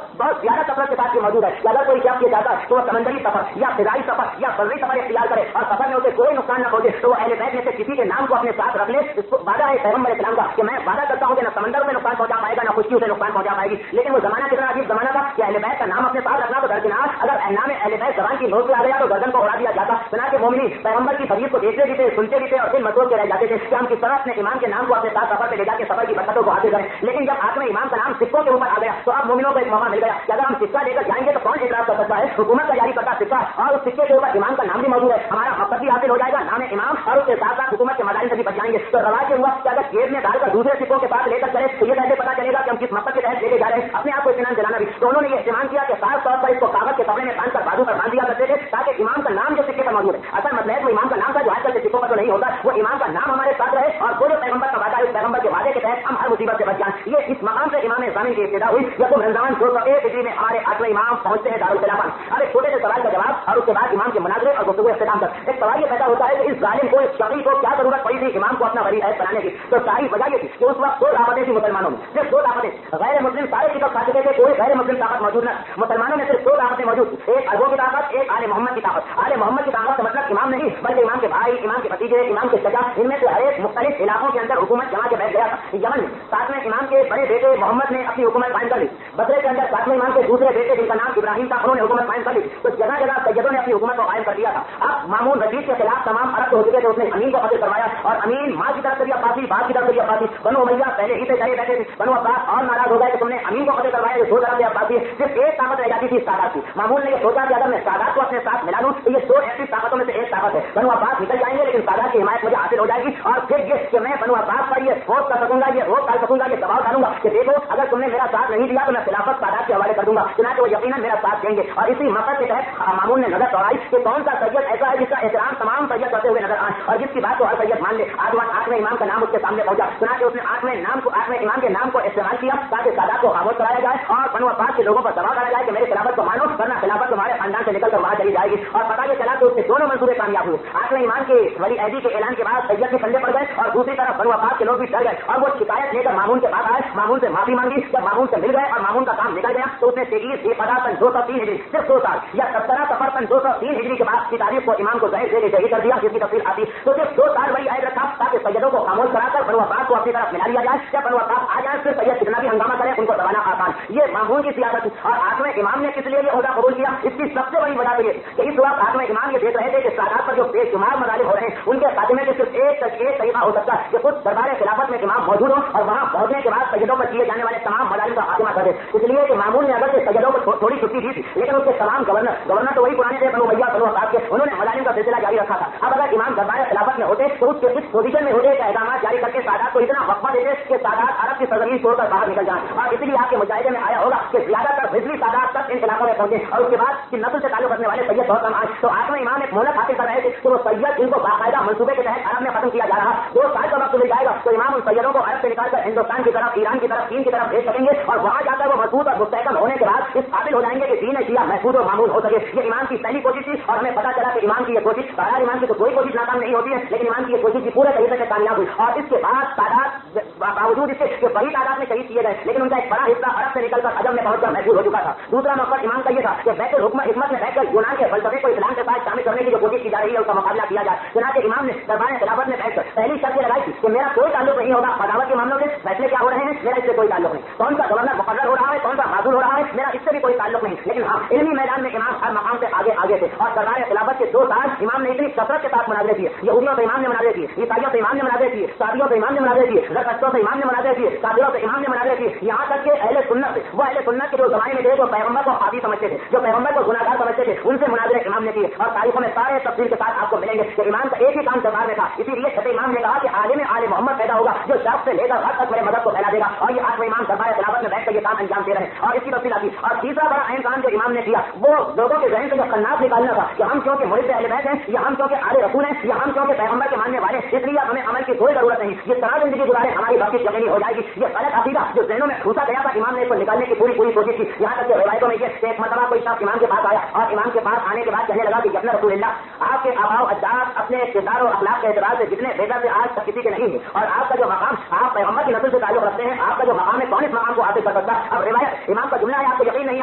बहुत ज्यादा कसरत के साथ ये मौजूद है कि अगर कोई क्या किया जाता है तो वह समंदरी सफर या फिजाई सफर या बर्री सफर इख्तियार करे और सफर में उसे कोई नुकसान न पहुंचे तो वो अहले बैत में से किसी के नाम को अपने साथ रख ले। इसको वादा है पैगंबर इस्लाम का कि मैं वादा करता हूँ कि न समंदर में नुकसान पहुंचा पाएगा न खुशकी उसे नुकसान पहुंचा पाएगी। लेकिन वो जमाना कितना अजीब जमाना था कि अहले बैत का नाम अपने साथ रखना तो दरकिनार, अगर नाम अहले बैत जबान की नोट पे आ गया तो गर्दन को उड़ा दिया जाता। सुना के मोमिनी पैगंबर की फजीयत को देखते भी थे, सुनते भी थे और दिल मसरूफ के रह जाते थे कि हम किस तरह अपने इमाम के नाम को अपने साथ सफर पे ले जाके सफर की बरकतों को हासिल करें। लेकिन जब आखिर में इमाम का नाम सिक्कों के ऊपर आ गया तो अब मोमिनों को एक मौका मिल गया कि अगर हम सिक्का लेकर जाएंगे तो कौन एतराज कर सकता है। हुकूमत का जारी करता सिक्का और उस सिक्के के ऊपर इमाम का नाम भी मौजूद है, हमारा मकसद भी हासिल हो जाएगा, नाम इमाम, और उसके साथ साथ हुकूमत के मदारिस से भी बच जाएंगे। तो रवाज हुआ कि अगर जेब में डालकर दूसरे सिक्कों के साथ लेकर चले तो ये कैसे पता चलेगा कि हम किस मकसद के तहत लेके जा रहे हैं। अपने आप को इत्मीनान दिलाना भी तो उन्होंने ये इस्तेमाल किया कि खास तौर पर इसको कागज के कपड़े में बांधकर बाजू पर बांध दिया करते थे ताकि इमाम का नाम जो सिक्के पर मौजूद है, असल मतलब वो इमाम का नाम था जो आजकल के सिक्कों पर तो नहीं होता, वो इमाम का नाम हमारे साथ रहे और वो जो पैगंबर का वादा है उस पैगंबर के वादे के तहत हम हर मुसीबत से बच जाएं। ये इस मकाम से इमाम ज़ामिन की इब्तिदा हुई। यकूम रमज़ान 201 हिजरी में हमारे आठवें इमाम पहुंचते हैं दारुल खिलाफा। अब एक छोटे से सवाल का जवाब और उसके बाद इमाम के मुनाज़रे और गुफ्तगू इख्तिताम तक एक सवाल ये पैदा होता है कि इस जालिम को, इस शक़ी को क्या जरूरत पड़ी थी इमाम को अपना वली अहद बनाने की। तो सारी वजह ये थी कि उस वक्त दो ताकतें थी मुसलमानों में, सिर्फ दो ताकतें। गैर मुस्लिम सारे की खा चुके थे, कोई गैर मुस्लिम ताकत मौजूद न। मुसलमानों में सिर्फ दो ताकतें मौजूद, एक अरबों की ताकत, एक आले मोहम्मद की ताकत। आले मोहम्मद की ताकत का मतलब इमाम नहीं बल्कि इमाम के भाई, इमाम के भतीजे, इमाम के चचा, इनमें से हर एक मुख्तलिफ इलाकों के अंदर हुकूमत जमा के बैठ गया था। यमन में साथ में इमाम के बड़े बेटे मोहम्मद ने अपनी हुकूमत कायम कर ली। बसरे के अंदर साथ में इमाम के दूसरे बेटे जिनका नाम इब्राहिम था उन्होंने हुकूमत कायम कर ली। तो जगह जगह सैयदों ने अपनी हुकूमत को कायम कर दिया था। अब मामून रशीद के खिलाफ तमाम अरब हो चुके थे, उसने अमीन को कत्ल करवाया और अमीन माँ की तरफ से भी अब्बासी, बाप की तरफ से भी अब्बासी। बनो उमैया पहले ही से डरे बैठे थे, बनो अब्बास और नाराज हो गए कि तुमने अमीन को कत्ल करवाया, जो दो तरफ से अब्बासी। सिर्फ एक ताकत रह जाती थी सादात की। मामून ने ये सोचा कि अगर मैं सादात को अपने साथ मिला लूं तो ये दो ऐसी ताकतों में से एक ताकत है, बनो अब्बास निकल जाएंगे लेकिन सादात की हिमायत मुझे हासिल हो जाएगी। और फिर ये कि मैं बनो अब्बास पर ये फोर्स कर सकूंगा, ये रोक डाल सकूंगा, ये दबाव डालूंगा कि देखो अगर तुमने मेरा साथ नहीं दिया तो मैं खिलाफत सादात के हवाले कर दूंगा। चुनांचे वो यकीनन मेरा साथ देंगे। और इसी मकसद के तहत मामून ने नजर दौड़ाई कि कौन सा सैयद ऐसा है जिसका एहतराम तमाम सैयद करते हुए नजर आए और जिसकी बात को हर सैयद मान ले। आठवें इमाम का नाम उसके सामने पहुंचा। चुनांचे उसने आठवें इमाम के नाम को इस्तेमाल किया ताकि सादात को खामोश कराया जाए और बनो अब्बास के लोगों पर दबाव डाला जाए कि मेरे खिलाफत को मानो वरना खिलाफत तुम्हारे खानदान से निकलकर वहां चली जाएगी। और पता ये चला तो उसके दोनों मंसूबे कामयाब हुए। आठवें इमाम के वली अहदी के ऐलान के बाद सैयद के कंधे पड़ गए और दूसरी तरफ बनो अब्बास के लोग भी डर गए और वो शिकायत लेकर मामून के पास आए, मामून से माफी मांगी। जब मामून से मिल गए और मामून का काम निकल गया तो उसने तेईस बेपदा सन 203 हिजरी, सिर्फ 2 साल या 17 सफर सन 203 हिजरी के बाद की तारीख को इमाम को जहर देने शहीद कर दिया, जिसकी तफसील आती। तो सिर्फ 2 साल वही अहद रखा ताकि सैयदों को खामोश कराकर बनो अब्बास को अपनी तरफ मिला लिया जाए। जब बनो अब्बास आ जाए फिर सैयद कितना भी हंगामा करे उनको दबाना आसान। ये मामून की सियासत। और आठवें इमाम ने किस लिए ये ओहदा कबूल किया, इसकी सबसे बड़ी वजह तो ये कि इस वक्त आठवें इमाम ये देख रहे थे कि सादात पर जो बेशुमार मजालिम हो रहे हैं उनके खात्मे के सिर्फ एक तरीका हो सकता है कि खुद दरबार खिलाफत में इमाम मौजूद हो और वहां पहुंचने के बाद सैयदों पर किए जाने वाले तमाम मजालिम का खात्मा कर दे। इसलिए कि मामून ने अगर से सैयदों को थोड़ी छुट्टी दी थी लेकिन उसके तमाम गवर्नर तो वही पुराने थे, बनो उमैया, बनो अब्बास के, उन्होंने मजालिम का सिलसिला जारी रखा था। अब अगर इमाम दरबार खिलाफत में होते तो उसके इस पोजीशन में होते कि इक़दामात जारी करके सादात को इतना वक्फा देते कि सादात अरब की सरजमीन छोड़कर बाहर निकल जाए। और इसलिए आपके मुजाहिदे में आया होगा कि ज्यादातर हिजरी सादात तक इन इलाकों में पहुंचे और उसके बाद की नस्ल से ताल्लुक रखने वाले सैयद बहुत कम आए। तो आठवें इमाम एक मोहलत हासिल कर रहे थे कि वो सैयद इनको बाकायदा मंसूबे के तहत अरब में खत्म किया जा रहा। 2 साल का वक्त मिल जाएगा तो इमाम उन सैयदों को अरब से निकालकर हिंदुस्तान की तरफ, ईरान की तरफ, चीन की तरफ भेज सकेंगे और वहां जाकर वो मजबूत और मुस्तहकम होने के बाद इस काबिल हो जाएंगे कि दीन शिया महफूज और मामूल हो सके। ये इमाम की पहली कोशिश थी और हमें पता चला कि इमाम की ये कोशिश, बहरहाल इमाम की तो कोई कोशिश नाकाम नहीं होती है लेकिन इमाम की ये कोशिश पूरे तरीके से कामयाब हुई। और इसके बाद तादाद बावजूद इसके कि बड़ी तादाद में शहीद किए गए लेकिन उनका एक बड़ा हिस्सा अरब से निकलकर अजम में पहुंचकर महफूज हो चुका था। दूसरा मकसद इमाम का ये था कि बैतुल हिकमत में बैठकर यूनान के फलसफे को इस्लाम के साथ शामिल करने की जो कोशिश की जा रही है उसका मुकाबला किया जाए। चुनांचे इमाम ने दरबार खिलाफत में बैठकर पहली शर्त लगाई थी कि मेरा कोई ताल्लुक नहीं होगा बगावत के मामलों से, फैसले क्या हो रहे हैं मेरा इससे कोई ताल्लुक नहीं, कौन सा गवर्नर मुकर्रर हो रहा है, कौन सा माजूल हो रहा है, मेरा इससे भी कोई ताल्लुक नहीं। लेकिन हाँ, इल्मी मैदान में इमाम हर मकाम से आगे थे और दरबार खिलाफत के 2 साल इमाम ने इतनी कसरत के साथ मुनाज़रे किए। यहूदियों से इमाम ने मुनाज़रे किए, ईसाइयों से इमाम ने मुनाज़रे किए, सादियों से इमाम ने मुनाज़रे किए, ज़रकश्तों से इमाम ने मुनाज़रे किए, कादिरों से इमाम ने मुनाज़रे किए, यहाँ तक कि अहले सुन्नत वो अहले सुन्नत के जो ज़माने में थे जो पैगंबर को हादी समझते थे, जो पैगंबर को गुनाहगार समझते थे, उनसे मुनाज़रे इमाम ने किए। और तारीखों में सारे तफसील के साथ आपको मिलेंगे कि इमाम का एक ही काम दरबार में था। इसीलिए छठे इमाम ने कहा कि आले मोहम्मद पैदा होगा जो शर्फ से लेकर हर तक मेरे मदद को फैला देगा। और ये आठवें इमाम दरबार खिलाफत में बैठकर ये काम अंजाम दे रहे हैं और इसकी तफसील आती। और तीसरा बड़ा अहम काम जो इमाम ने किया वो लोगों के जहन से जो खन्नास निकालना था कि हम क्योंकि मुरीद अहले बैत हैं या हम क्योंकि आले रसूल हैं या हम क्योंकि पैगंबर के मानने वाले, इसलिए हमें अमल की कोई जरूरत नहीं, जिस तरह जिंदगी गुजार है हमारी बख्शिश यकीनी हो जाएगी। ये गलत अकीदा जो ज़हनों में घुसा गया था, इमाम ने इसको निकालने की पूरी कोशिश की। यहाँ तक कि रिवायतों में ये एक मरतबा कोई शख्स इमाम के पास आया और इमाम के पास आने के बाद कहने लगा कि या रसूलल्लाह, आपके आबाओ अजदाद अपने किरदार और अखलाक के एतबार से जितने बेहतर से आज तक किसी के नहीं है, और आपका जो मकाम, आप पैगम्बर की नस्ल से ताल्लुक रखते हैं, आपका जो मकाम है कौन इस मकाम को हासिल कर सकता। अब रिवायत इमाम का जुमला है, आपको यकीन नहीं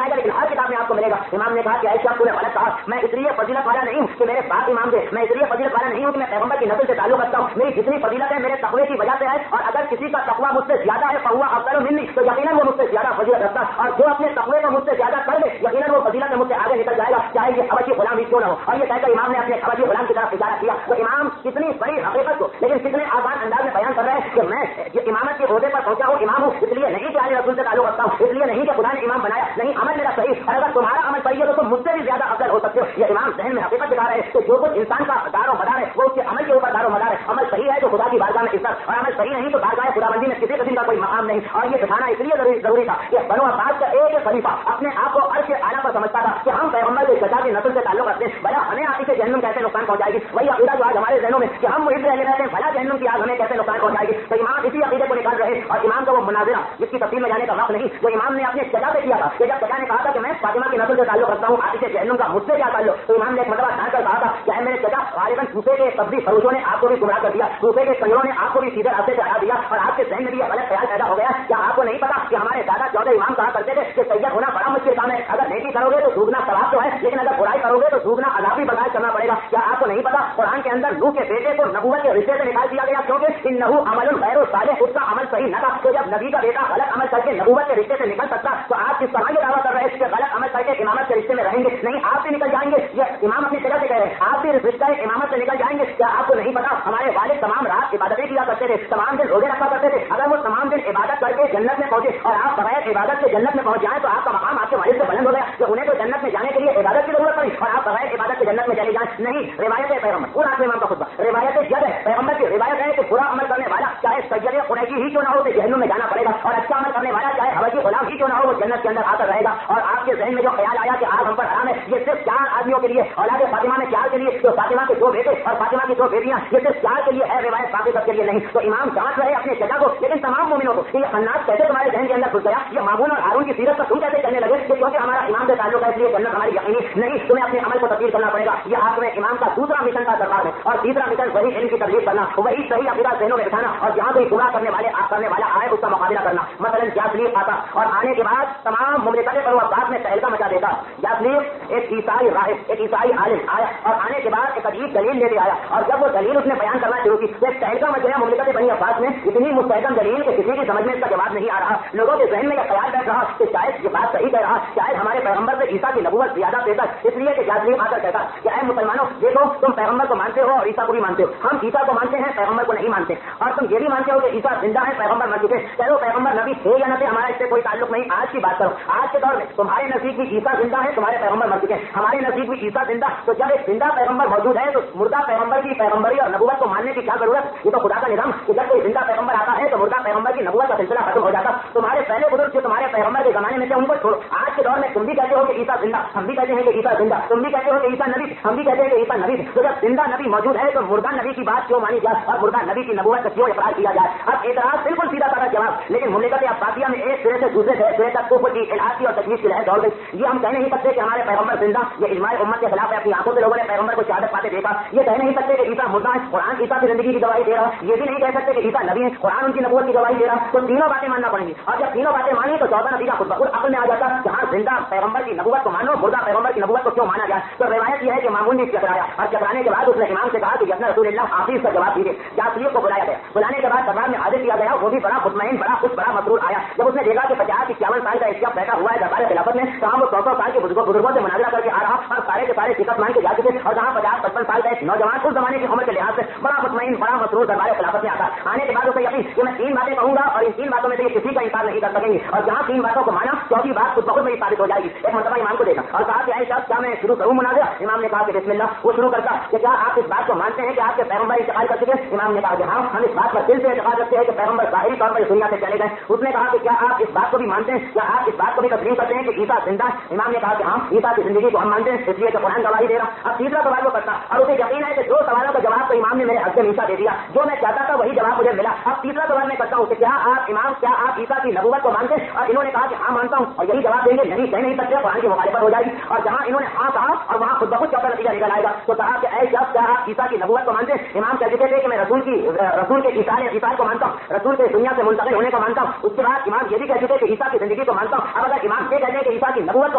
आएगा, लेकिन हर किताब में आपको मिलेगा। इमाम ने कहा कि ऐसा तूने गलत कहा, मैं इसलिए फजीलत वाला नहीं हूँ कि मेरे बाप इमाम थे, मैं इसलिए फजीलत वाला नहीं हूँ कि मैं पैगम्बर की नस्ल से ताल्लुक रखता हूँ। मेरी जितनी फजीलत है मेरे तकवे की वजह से है, और अगर किसी का तकवा मुझसे ज्यादा है फहुवा अफजल मिन्नी, तो यकीनन वो मुझसे ज्यादा फजीलत रखता, और जो अपने तकवे को मुझसे ज्यादा कर ले यकीनन वो फजीलत में मुझसे आगे निकल जाएगा, चाहे ये हबशी गुलाम ही क्यों न हो। और ये कहकर इमाम ने अपने हबशी गुलाम की तरफ इशारा किया। तो इमाम कितनी बड़ी हकीकत को लेकिन कितने आसान अंदाज में बयान कर रहे हैं कि मैं ये इमामत के ओहदे पर पहुंचा हूँ, इमाम हूँ, इसलिए नहीं कि आले रसूल से ताल्लुक रखता हूँ, इसलिए नहीं कि खुदा ने इमाम बनाया, नहीं अमल मेरा सही, और अगर तुम्हारा अमल सही है तो तुम मुझसे भी ज्यादा अफजल हो सकते हो। ये इमाम जहन में हकीकत दिखा रहे हैं कि जो कुछ इंसान का दारो मदार है वो उसके अमल के ऊपर दारो मदार है। अमल सही है तो खुदा की बारगाह में इज्जत, और अमल सही नहीं तो बारगाह खुदाबंदी में किसी किस्म का कोई मकाम नहीं। और ये दिखाना इसलिए जरूरी था कि बनो अब्बास का एक खलीफा अपने आप को अर्श के आला पर समझता था कि हम पैगम्बर के चचा की नस्ल से ताल्लुक रखते हैं, भला हमें आगे से जहन्नुम कैसे नुकसान पहुंचाएगी। वही अकीदा जो आज हमारे जहनों में कि हम मुहिब रहने रहते हैं, भला जहन्नुम की आग हमें कैसे नुकसान पहुंचाएगी। तो इमाम इसी अकीदे को निकाल रहे। और इमाम का वो मुनाजिरा जिसकी तफसील में जाने का वक्त नहीं, जो इमाम ने अपने चचा से किया था कि जब चचा ने कहा था कि मैं फातिमा की नस्ल से ताल्लुक रखता हूँ, आगे से जहन्नुम का मुझसे क्या ताल्लुक, तो इमाम ने एक मतलब ढांक कर कहा था क्या मेरे चचा गालिबन कूफे के सब्जी फरोशों ने आपको भी गुमराह कर दिया, कूफे के कंजरों ने आपको भी सीधे रास्ते से हटा दिया, और आपके जहन में भी गलत ख्याल पैदा हो गया। क्या आपको नहीं पता कि हमारे दादा चौदह इमाम कहा करते थे कि सैयद होना बड़ा मुश्किल काम है, अगर नेकी करोगे तो दुगना सवाब तो है, लेकिन अगर बुराई करोगे तो दुगना अज़ाब भी बर्दाश्त करना पड़ेगा। क्या आपको नहीं पता कुरान के अंदर नूह के बेटे को नबूवत के रिश्ते से निकाल दिया गया, क्योंकि इन्नहु अमलुन गैरु सालिह, उसका अमल सही न था। तो जब नबी का बेटा गलत अमल करके नबूवत के रिश्ते से निकल सकता, तो आप किस तरह ये दावा कर रहे हैं कि गलत अमल करके इमामत के रिश्ते में रहेंगे? नहीं, आप भी निकल जाएंगे। ये इमाम अपनी जगह से कह रहे हैं, आप भी रिश्ता इमामत से निकल जाएंगे। क्या आपको नहीं पता हमारे वालिद तमाम रात इबादतें किया करते थे, तमाम दिन रोजे रखा करते थे, अगर वो तमाम दिन इबादत करके जन्नत में पहुंचे और आप बगैर इबादत के जन्नत में पहुंच जाए तो आपका मकाम आपके वालिद से बुलंद हो गया कि उन्हें तो जन्नत में जाने के लिए इबादत की जरूरत पड़ी और आप बगैर इबादत के जन्नत में चले जाए। नहीं, रिवायत है पैगम्बर, पूरा इमाम का खुतबा रिवायत जद है, पैगम्बर की रिवायत है कि बुरा अमल करने वाला चाहे सैयद कुरैशी ही क्यों ना हो तो जहन्नुम में जाना पड़ेगा, और अच्छा अमल करने वाला चाहे हबशी गुलाम ही क्यों ना हो वो जन्नत के अंदर आकर रहेगा। और आपके जहन में जो ख्याल आया कि आग हम पर हराम है, ये सिर्फ 4 आदमियों के लिए, औलाद फातिमा में 4 के लिए, तो फातिमा के 2 बेटे और फातिमा की 2 बेटियां, ये सिर्फ 4 के लिए है, रिवायत बाकी सबके लिए नहीं। तो इमाम जांच रहे अपने चचा को, लेकिन तमाम मोमिनों को ये अन्नास कैसे तुम्हारे जहन के अंदर घुस गया, ये मामून और हारून की सीरत पर तुम कैसे कहने लगे कि क्योंकि हमारा इमाम से ताल्लुक है इसलिए जन्नत हमारी यकीनी नहीं। तुम्हें अपने अमल को तब्दील करना पड़ेगा। ये आप में इमाम का दूसरा मिशन का दरबार है, और तीसरा मिशन वही इल्म की तबलीग करना, वही सही अकीदा ज़हनों में बिठाना, और जहाँ कोई गुनाह करने वाला आए उसका मुकाबला करना। मसलन जासलीब आता और आने के बाद तमाम मुमलिकत पर वो बात में तहलका मचा देता। जासलीब एक ईसाई राहिब, एक ईसाई आलिम आया और आने के बाद एक अजीब दलील लेके आया, और जब वो दलील उसने बयान करना शुरू की तो एक तहलका मच गया मुमलिकत बनी अब्बास में, इतनी मुस्तहकम दलील कि किसी की समझ में इसका जवाब नहीं आ रहा। लोगों के जहन में यह ख्याल बैठ रहा कि शायद ये बात सही कह रहा, शायद हमारे पैगम्बर से ईसा की नबूवत ज्यादा बेहतर, इसलिए कि जासलीब आकर कहता कि ऐ मुसलमानों देखो, तुम पैगम्बर को मानते हो और ईसा को भी मानते हो, हम ईसा को मानते हैं पैगम्बर को नहीं मानते, और तुम ये भी मानते हो कि ईसा जिंदा है पैगम्बर मर चुके। चलो पैगम्बर नबी थे या न थे हमारा इससे कोई ताल्लुक नहीं, आज की बात करो। आज के दौर में तुम्हारे नजदीक भी ईसा जिंदा है, तुम्हारे पैगम्बर मर चुके, हमारे नजदीक भी ईसा जिंदा, तो जब एक जिंदा पैगम्बर मौजूद है तो मुर्दा पैगम्बर की पैगम्बरी और नबूवत को मानने की क्या जरूरत? ये तो खुदा का निजाम कि जब कोई जिंदा पैगम्बर आता है तो मुर्दा पैगम्बर की नबूवत का सिलसिला खत्म हो जाता। तुम्हारे पहले बुजुर्ग जो तुम्हारे पैगम्बर के जमाने में थे उनको छोड़ो, आज के दौर में तुम भी कहते हो कि ईसा जिंदा, हम भी कहते हैं कि ईसा जिंदा, तुम भी कहते हो कि ईसा नबी, हम भी कहते हैं कि ईसा नबी। तो जब जिंदा नबी मौजूद है तो मुर्दा नबी की बात क्यों मानी जाए और मुर्दा नबी की नबूवत का क्यों इकरार किया जाए? अब एतराज बिल्कुल सीधा साधा जवाब, लेकिन मुमलिकत अब्बासिया में एक सिरे से दूसरे सिरे तक कुफ्र की, इल्हाद की और तजवीज़ की लहर दौड़ गई। ये हम कह नहीं सकते कि हमारे पैगम्बर जिंदा, ये इजमाए उम्मत के खिलाफ है, अपनी आंखों से लोगों ने पैगम्बर को शहादत पाते देखा। ये कह नहीं सकते कि ईसा मुर्दा है, कुरान ईसा की जिंदगी की गवाही दे रहा, ये भी नहीं कह सकते कि ईसा नबी है, कुरान उनकी नबूवत की गवाही दे रहा। तो तीनों बातें मानना पड़ेंगी, और जब तीनों बातें मानी तो 14 नबी का खुतबा खुद अक्ल में आ जाता, जहाँ जिंदा पैगम्बर की नबूवत को मानो, मुर्दा पैगम्बर की नबूवत को क्यों माना जाए। तो रिवायत यह है कि मामून ने चकराया, और चकराने के बाद उसने इमाम से कहा कि या रसूलल्लाह आप ही इसका जवाब दीजिए। जासलीब को बुलाया गया, बुलाने के बाद दरबार में हाजिर किया गया, वो भी बड़ा मुतमईन, बड़ा खुश, बड़ा मसरूर आया। जब उसने देखा कि 50-51 साल का एक शख्स बैठा हुआ है दरबार खिलाफत में, जहाँ वो 100 साल के बुजुर्गों से मुनाजरा करके आ रहा और सारे के सारे शिकत मान के जा चुके, और जहाँ 50-55 साल का एक नौजवान उस जमाने की उम्र के लिहाज से बड़ा मुतमईन, बड़ा मसरूर दरबार खिलाफत में आता। आने के बाद उसे यकीन कि मैं 3 बातें कहूंगा और इन 3 बातों में से किसी का इंकार नहीं कर सकेंगे, और जहाँ 3 बातों को माना चौथी बात खुद बहुत में साबित हो जाएगी। एक मरतबा इमाम को देखा और कहा कि ऐसा क्या मैं शुरू करूँ मुनाजरा? इमाम ने कहा कि बिस्मिल्लाह। वो शुरू करता कि क्या आप इस बात को मानते हैं कि आपके पैगम्बर इंतकाल कर चुके? इमाम ने कहा कि हाँ, हम इस बात पर दिल से एतकाद रखते हैं कि पैगम्बर ज़ाहिरी तौर पर दुनिया से चले गए। उसने कहा कि क्या आप इस बात को भी मानते हैं, क्या आप इस बात को भी तस्लीम करते हैं कि ईसा जिंदा है? इमाम ने कहा कि हाँ, ईसा की जिंदगी को हम मानते हैं, इसलिए तो कुरान गवाही दे रहा। अब तीसरा सवाल वो करता और उसे यकीन है कि 2 सवालों का जवाब تو इमाम ने मेरे हक से ईसा दे दिया, जो मैं चाहता था वही जवाब मुझे मिला। अब तीसरा सवाल मैं करता हूँ कि क्या आप ईसा की नबूवत को मानते हैं? और इन्होंने कहा कि हाँ मानता हूँ, और यही जवाब देंगे नहीं कह नहीं सकते, कुरान की मुखालिफत हो जाएगी। और जहाँ इन्होंने हाँ कहा और वहाँ खुद बखुद का नतीजा निकल आएगा। तो कहा कि ऐ शख्स क्या आप ईसा की नबूवत को मानते हैं? इमाम कहते थे कि मैं रसूल के ईसाल को मानता हूँ, रसूल के दुनिया से मुंतकिल होने को मानता हूँ। उसके बाद इमाम ये भी कहते थे कि ईसा की जिंदगी को मानता हूँ। अब अगर इमाम ये कहते हैं कि ईसा की नबूवत को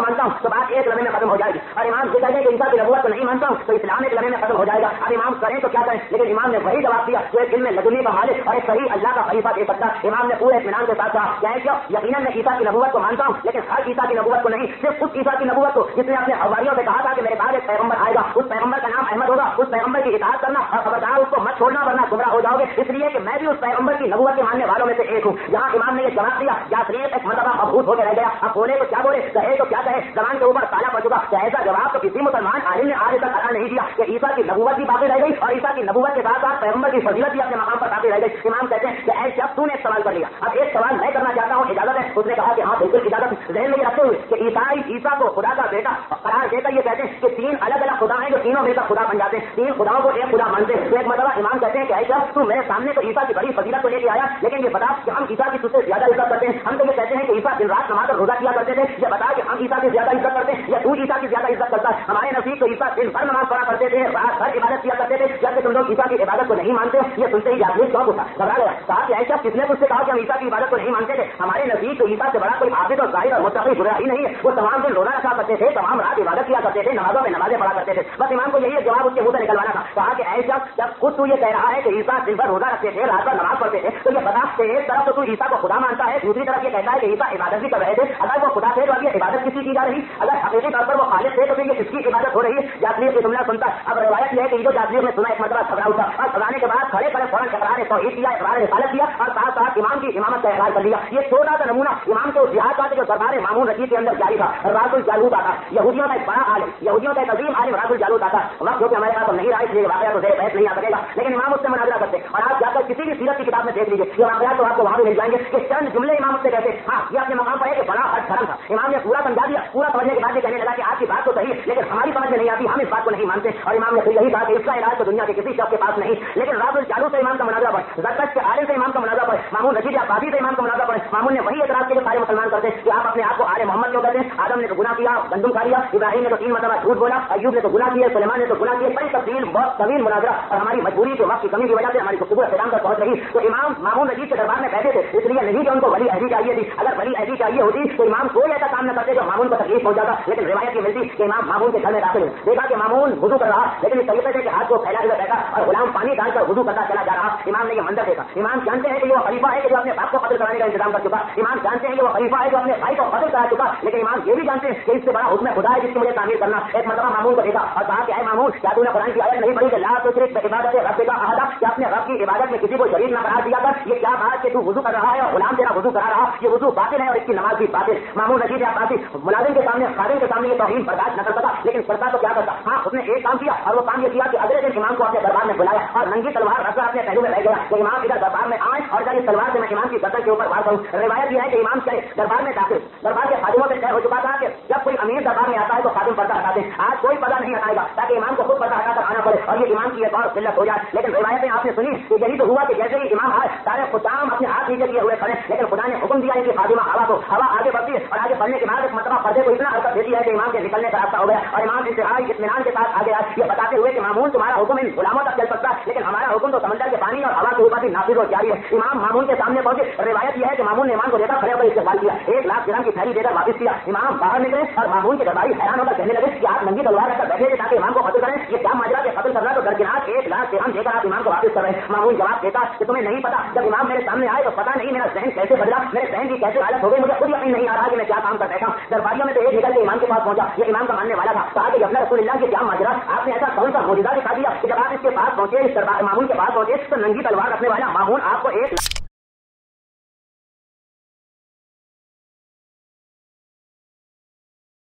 मानता हूँ तो बात एक लम्हे में खत्म हो जाएगी, और इमाम ये कहते हैं कि ईसा की नबूवत को नहीं मानता हूँ तो इस्लाम एक लम्हे में खत्म हो जाएगा। अब इमाम करें तो क्या करें? लेकिन इमाम ने वही जवाब दिया जो एक इल्म लदुनी का मालिक और एक सही अल्लाह का खलीफा दे सकता। इमाम ने पूरे इत्मीनान के साथ कहा क्या है, क्यों यकीनन मैं ईसा की नबूवत को मानता हूँ, लेकिन हर ईसा की नबूवत को नहीं, सिर्फ उस ईसा की नबूवत को जिसने अपने हवारियों से कहा था कि मेरे बाद एक पैगंबर आएगा, उस पैगंबर का नाम अहमद होगा, उस पैगंबर की इताअत करना और खबरदार उसको मत छोड़ना वरना गुमराह हो जाओगे। इसलिए कि मैं भी उस पैगंबर की नबूवत के मानने वालों में से एक हूँ। जहाँ इमाम ने ये जवाब दिया जाफरीत एक मरतबा मबहूत होकर रह गया। अब बोले तो क्या बोले, कहे तो क्या कहे, जबान के ऊपर ताला पड़ चुका। ऐसा जवाब तो किसी मुसलमान आलिम ने आज तक अदा नहीं दिया कि ईसा की नबूवत भी बाकी रह गई और ईसा की नबूवत के साथ साथ पैगंबर की फजीलत भी अपने मकाम पर बाकी रह गई। इमाम कहते हैं कि ऐ शख्स तूने एक सवाल कर लिया, अब एक सवाल मैं करना चाहता हूँ, इजाजत है? उसने कहा कि हाँ बिल्कुल इजाजत। जहन में रखते हुए कि ईसा को खुदा का बेटा करार देकर ये कहते हैं कि तीन अलग अलग खुदा हैं जो तीनों मिलकर खुदा बन जाते हैं, तीन खुदाओं को एक खुदा मानते हैं। तो एक मतलब इमाम कहते हैं कि ऐसा तू मेरे सामने तो ईसा की बड़ी फजीलत को लेके आया, लेकिन ये बता कि हम ईसा की तुझसे ज्यादा इज्जत करते हैं। हम तो ये कहते हैं कि ईसा दिन रात नमाज और रोजा किया करते थे, ये बता कि हम ईसा की ज्यादा इज्जत करते हैं या तू ईसा की ज्यादा इज्जत करता है? हमारे नबी तो ईसा दिन भर नमाज पढ़ा करते थे, रात भर इबादत किया करते थे, जबकि तुम लोग ईसा की इबादत को नहीं मानते। ये सुनते ही जाफरीत शौक उठा, घबरा गया, कहा कि ऐसा किसने तुझसे कहा कि हम ईसा की इबादत को नहीं मानते थे? हमारे नबी तो ईसा से बड़ा कोई आबिद और जाहिर और मुत्तकी गुज़रा ही नहीं है। वो तमाम दिन रोजा रखा करते थे, तमाम रात इबादत किया करते थे, नमाजों में नमाजें पढ़ा करते थे। बस इमाम को यही जवाब उसके मुंह से निकलवाना था। कहा कि ऐसा जब खुद तू ये कह रहा है कि ईसा दिन भर रोजा रखते थे, रात भर नमाज पढ़ते थे, तो ये बता कि एक तरफ तो तू ईसा को खुदा मानता है, दूसरी तरफ ये कहता है कि ईसा इबादत भी कर रहे थे। अगर वो खुदा थे तो अब ये इबादत किसी की जा रही? अगर हकीकी तौर पर वो खालिद थे तो फिर ये किसकी इबादत हो रही है? जाफरीत की जुमला सुनता। अब रिवायत यह है कि जो जाफरीत ने सुना एक मतलब घबरा उठा और घबराने के बाद खड़े खड़े फौरन इकरार तौहीद किया, इकरार रिसालत किया और साथ साथ इमाम की इमामत का इकरार कर लिया। ये छोटा सा नमूना इमाम के उस जिहाद का जो दरबार मामून रशीद के अंदर जारी था। राजुल जालूत आता, यहूदियों का एक बड़ा आलिम, यहूदियों का एक अजीम आलिम राजुल जालूत आता। वक्त जो कि हमारे पास नहीं रहा इसलिए वाकया तो देर बहस नहीं आ सकेगा, लेकिन इमाम उससे मुनाजरा करते और आप जाकर किसी भी सीरत की किताब में देख लीजिए, ये वाकया तो आपको वहां भी मिल जाएंगे कि चंद जुमले इमाम उससे कहते हाँ ये अपने मकाम पर है कि बड़ा हद धर्म था। इमाम ने पूरा समझा दिया, पूरा समझने के बाद कहने लगा कि आपकी बात तो सही है लेकिन हमारी समझ में नहीं आती, हम इस बात को नहीं मानते। और इमाम ने फिर यही कहा कि इसका इलाज तो दुनिया के किसी शख्स के पास नहीं। लेकिन राजुल जालूत से इमाम का मुनाजरा पड़े, जरकश के आलिम से इमाम का मुनाजरा पड़े, मामून रशीद अब्बासी से इमाम का मुनाजरा पड़े, मामून ने वही एतराज किया जो सारे मुसलमान करते हैं कि आप अपने आप को आले मोहम्मद क्यों कहते हैं? आदम ने तो गुनाह किया, गंदुम खा लिया, इब्राहिम ने तो 3 मरतबा झूठ बोला, अय्यूब ने तो गुनाह किया, सुलेमान ने तो गुनाह किया। बड़ी तफसील बहुत तवील मुनाजरा और हमारी मजबूरी के वक्त की कमी की वजह से हमारी गुफ्तगू इख्तिताम तक पहुंच रही। तो इमाम मामून रशीद के दरबार में बैठे थे, इसलिए नहीं कि उनको वली अहदी चाहिए थी। अगर वली अहदी चाहिए होती तो इमाम कोई ऐसा काम न करते जो मामून को तकलीफ पहुंचाता। लेकिन रिवायत ये मिलती कि इमाम मामून के घर में दाखिल हुए, देखा कि मामून वुजू कर रहा, लेकिन इस तरीके से कि हाथ को फैला हुआ बैठा और गुलाम पानी डालकर वुजू करता चला जा रहा। इमाम ने ये मंजर देखा। इमाम जानते हैं कि वो खलीफा है कि जो अपने बाप को कत्ल कराने का इंतजाम कर चुका। इमाम जानते हैं कि वो खलीफा है जो अपने भाई को कत्ल करा चुका। लेकिन इमाम ये भी जानते हैं कि इससे बड़ा हुक्म खुदा है जिसकी मुझे तामीर करना। एक मरतबा मामून को देखा और कहा कि ऐ मामून, क्या तूने कुरान की आयत नहीं पढ़ी कि ला तुशरिक बिइबादति रब्बिका अहदा, क्या अपने रब की इबादत में किसी को शरीक न करार दिया कर? ये क्या बात कि तू वुजू कर रहा है और गुलाम तेरा वुजू करा रहा, ये वुजू बातिल है और इसकी नमाज भी बातिल। मामून रशीद अब्बासी मुलाजिम के सामने, खादिम के सामने ये तौहीन बर्दाश्त न कर सका, लेकिन करता तो क्या करता? हाँ, उसने एक काम किया और वो काम ये किया कि अगले दिन इमाम को अपने दरबार में बुलाया और नंगी तलवार रखकर अपने पहलू में रह गया कि इमाम इधर दरबार में आए और जब इस तलवार से मैं इमाम की गर्दन के ऊपर वार करूं। रिवायत यह है कि इमाम चले दरबार में दाखिल, दरबार के खादिमों से तय हो चुका था कि जब कोई अमीर दरबार में आता है तो खादिम पर्दा हटाते हैं। आज कोई पर्दा नहीं हटाएगा ताकि इमाम को खुद पर्दा हटाकर आना पड़े और ये इमाम की एक और किल्लत हो जाए। लेकिन रिवायतें आपने सुनी कि यही तो हुआ कि जैसे ही इमाम आए सारे खुदाम अपने हाथ नीचे किए हुए खड़े, लेकिन खुदा ने हुक्म दिया है कि खादिमा हवा को, हवा आगे बढ़ती है और आगे बढ़ने के बाद एक मरतबा पर्दे को इतना हरकत देती है कि इमाम के निकलने का रास्ता हो गया और इमाम इंतहाई इत्मीनान के साथ आगे आए, ये बताते हुए कि मामून तुम्हारा हुक्म इन गुलामों तक चल सकता है लेकिन हमारा हुक्म तो समंदर के पानी और हवा के ऊपर भी नाफिज और जारी है। इमाम मामून के सामने पहुंचे। रिवायत यह है कि मामून ने इमाम को देखा, खड़े होकर इस्तेमाल किया, 1 लाख दिरहम की थैली देकर वापस किया। इमाम बाहर निकले और मामून के दरबारी हैरान होकर कहने लगे कि आप नंगी तलवार रखकर बैठे थे ताकि इमाम को कत्ल करें, ये क्या माजरा के कत्ल करना तो दरकिनार 1 लाख दिरहम देकर आप इमाम को वापस कर रहे हैं। मामून जवाब देता कि तुम्हें नहीं पता, जब इमाम मेरे सामने आए तो पता नहीं मेरा जहन कैसे बदला, मेरे जहन की कैसे हालत हो गई, मुझे खुद यकीन नहीं आ रहा कि मैं क्या काम कर बैठा। दरबारियों में तो एक निकल के इमाम के पास पहुंचा, ये इमाम का मानने वाला था, कहा कि अपना रसूलुल्लाह की क्या माजरा, आपने ऐसा कौन सा मौजूदा दिखा दिया कि जब आप इसके पास पहुंचे, इस दरबार मामून के पास पहुंचे तो नंगी तलवार रखने वाला मामून आपको 1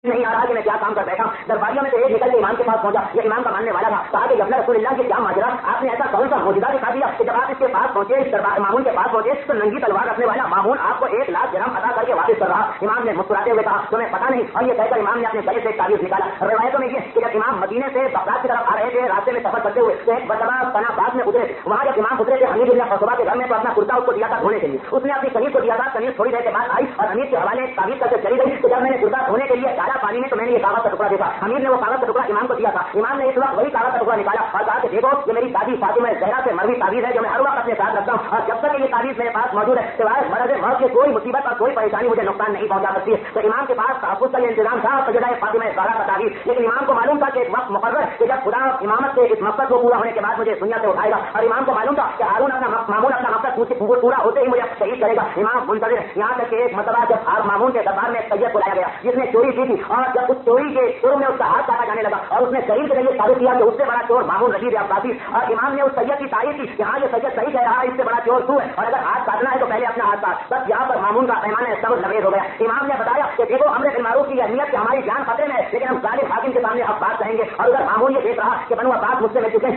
نہیں آ رہا کہ میں کیا کام کر بیٹھا. درباریوں میں سے ایک نکل کے امام کے پاس پہنچا. یہ امام کا ماننے والا تھا. کہا کہ جب رسول اللہ کے کیا ماجرا, آپ نے ایسا کون سا معجزہ دکھا دیا کہ جب آپ اس کے پاس پہنچے, اس مامون کے پاس پہنچے, تو ننگی تلوار رکھنے والا مامون آپ کو 1 لاکھ درہم عطا کر کے واپس کر رہا. امام نے مسکراتے ہوئے کہا تمہیں پتا نہیں. اور یہ کہہ کر امام نے اپنے گلے سے ایک تعویذ نکالا. روایتوں میں یہ کہ جب امام مدینے سے بغداد کی طرف آ رہے تھے, راستے میں سفر کرتے ہوئے, تو ایک مرتبہ پناہ باغ میں اترے. وہاں جب امام اترے تھے حمید بن خصوبہ کے گھر میں, تو اپنا کرتا اس کو دیا تھا دھونے کے لیے. اس نے اپنی قمیض کو دیا تھا. قمیض تھوڑی دیر کے بعد آئی اور حمید کے حوالے تعویذ کر کے چلی گئی. تو جب میں نے کرتا دھونے کے لیے ڈالا پانی میں, تو میں نے یہ کاغذ کا ٹکڑا دیکھا. حمید نے وہ کاغذ کا ٹکڑا امام کو دیا تھا. امام نے اس وقت وہی کاغذ کا ٹکڑا نکالا اور کہا کہ دیکھو یہ میری دادی فاطمہ زہرا سے مروی تعویذ ہے, جو میں ہر وقت اپنے ساتھ رکھتا ہوں, اور جب تک یہ تعویذ میرے پاس موجود ہے سوائے مرض موت کے کوئی مصیبت اور کوئی پریشانی مجھے نقصان نہیں پہنچا سکتی ہے. تو امام کے پاس تحفظ کا یہ انتظام تھا سجدہ فاطمہ زہرا کا تعویذ. لیکن امام کو معلوم تھا کہ ایک وقت مقرر کہ جب خدا امامت کے اس مقصد کو پورا ہونے کے بعد مجھے دنیا سے اٹھائے گا, اور امام کو معلوم تھا کہ ہارون اپنا مامون اپنا مقصد پورا ہوتے ہی مجھے شہید کرے گا. امام منتظر. یہاں تک کہ ایک مرتبہ جب مامون کے دربار میں ایک سید کو لایا گیا جس نے چوری کی تھی, اور جب اس چوری کے شروع میں اس کا ہاتھ کاٹا جانے لگا, اور اس نے شہید کے ذریعے ثابت کیا کہ اس سے بڑا چور مامون رشید عباسی, اور امام نے اس سید کی تعریف کی کہ ہاں یہ سید صحیح کہہ رہا ہے, اس سے بڑا چور تو ہے, اور اگر ہاتھ کاٹنا ہے تو پہلے اپنا ہاتھ کاٹ. بس یہاں پر مامون کا پیمانہ صبر لبریز ہو گیا. امام نے بتایا کہ دیکھو امر بالمعروف کی اہمیت کہ ہماری جان خطرے میں ہے, لیکن ہم ظالم حاکم کے سامنے اب بات کہیں گے. اور اگر مامون یہ دیکھ رہا کہ بنو عباس مجھ سے مل چکے,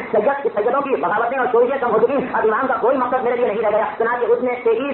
سیدوں کی بغاوتیں اور چوریاں کم ہو چکی, اب امام کا کوئی مقصد میرے لیے نہیں رہ گیا. چنانچہ اس نے 23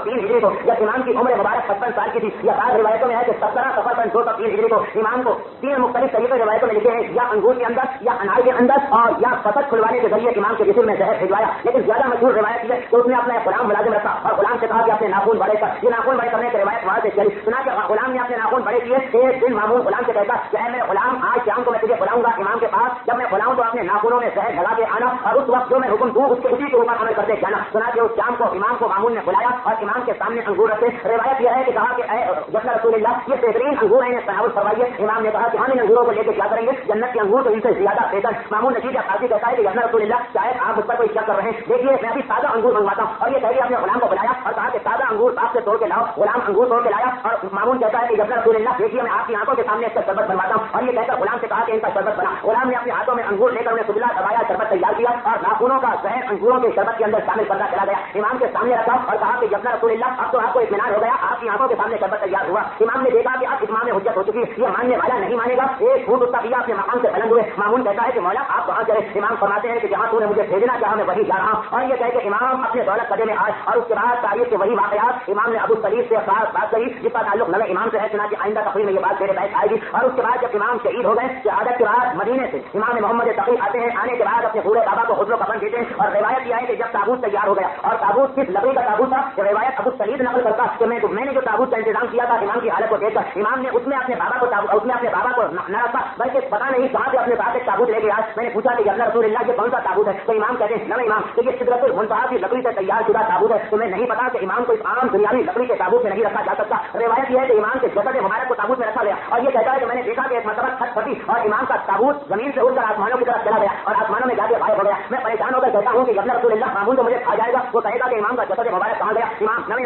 ہجری کو, جب امام کی عمر مبارک 55 سال کی تھی, یا بعض روایتوں میں ہے کہ 17 صفر 203 ہجری کو امام کو 3 مختلف طریقے روایتوں میں لکھے ہیں, یا انگور کے اندر, یا انار کے اندر, اور یا فصل کھلوانے کے ذریعے امام کے جسم میں زہر بھجوایا. لیکن زیادہ مشہور روایت یہ تو اس نے اپنا غلام ملازم رکھا اور غلام سے کہا کہ اپنے ناخن بڑے کر. یہ ناخن بڑے کرنے کی روایت وہاں سے چلی. سنا کہ غلام نے اپنے ناخن بڑے کیے. ایک دن مامون غلام سے کہتا کہ میرے غلام آج شام کو میں تجھے بلاؤں گا امام کے پاس, جب میں بلاؤں تو اپنے ناخنوں میں زہر لگا کے آنا, اور اس وقت جو میں حکم دوں اسی کے اوپر عمل کرتے جانا. سنا کہ اس شام کو امام کو مامون نے بلایا اور امام کے سامنے انگور رکھے. روایت یہ ہے کہ کہا کہ اے جب رسول اللہ یہ بہترین انگور ہیں, تناول فرمائیے. امام نے کہا کہ ہم ان انگوروں کو لے کے کیا کریں گے, جنت کے انگور تو ان سے زیادہ بہتر. مامون نتیجہ قاضی کہتا ہے کہ جب رسول اللہ شاید آپ اس پر کوئی شک کر رہے ہیں, دیکھیے میں ابھی تازہ انگور منگواتا ہوں. اور یہ کہہ کے اپنے غلام کو بلایا اور کہا کہ تازہ انگور آپ سے توڑ کے لاؤ. غلام انگور توڑ کے لایا اور مامون کہتا ہے کہ جب رسول اللہ دیکھیے میں آپ کی آنکھوں کے سامنے اس کا شربت بنواتا ہوں. اور یہ کہہ کر غلام سے کہا کہ ان کا شربت بنا. غلام نے اپنے ہاتھوں میں انگور لے کر انہیں سبلا دبایا, شربت تیار کیا, اور ناخنوں کا زہر انگوروں کے شربت کے اندر شامل کرتا چلا گیا. امام کے سامنے رکھا اور کہا کہ جب رسول اللہ اب تو آپ کو اطمینان ہو گیا, آپ کی آنکھوں کے سامنے شربت تیار ہوا. امام نے دیکھا کہ اب اتمام حجت ہو چکی, یہ ماننے والا نہیں مانے گا. ایک فوٹ اس کا اپنے مقام سے بلند ہوئے. مامون کہتا ہے کہ مولا آپ کہاں چلے. امام فرماتے ہیں کہ جہاں تو نے مجھے بھیجنا چاہا میں وہی جا رہا ہوں. اور یہ کہہ کہ امام اپنے دولت قدے میں آئے, اور اس کے بعد تاریخ کے وہی واقعات امام نے ابو سلیف سے بات کری جس کا تعلق نوے امام سے ہے. چنانچہ آئندہ تقریر میں یہ بات میرے بحث آئے گی. اور اس کے بعد جب امام شہید ہو گئے, شہادت کے بعد مدینے سے امام محمد تقی آتے ہیں. آنے کے بعد اپنے پورے بابا کو حضر و کفن دیتے ہیں. اور روایت یہ ہے کہ جب تابوت تیار ہو گیا, اور تابوت کس لکڑی کا تابوت تھا, روایت ابو سعید نقل کرتا کہ میں نے جو تابوت کا انتظام کیا تھا امام کی حالت کو دیکھ کر, امام نے اس میں اپنے بابا کو نہ رکھا, بلکہ پتا نہیں کہاں سے اپنے ساتھ ایک تابوت لے کے آئے. میں نے پوچھا کہ رسول اللہ یہ کون سا تابوت ہے, تو امام کہتے ہیں نہ امام کہ یہ سدرۃ المنتہا کی لکڑی سے تیار شدہ تابوت ہے. تمہیں نہیں پتا کہ امام کو اس عام دنیاوی لکڑی کے تابوت میں نہیں رکھا جا سکتا. روایت یہ ہے کہ امام کے جسد مبارک کو تابوت میں رکھا گیا. اور یہ کہتا ہے کہ میں نے دیکھا کہ ایک مرتبہ چھت پھٹی اور امام کا تابوت زمین سے اڑ کر آسمانوں کی طرف چلا گیا, اور آسمانوں میں جا کے غائب ہو گیا. میں پریشان ہو کر کہتا ہوں کہ رسول اللہ مامون تو مجھے کھا جائے گا. وہ کہے گا کہ امام کا جسد مبارک کہاں گیا.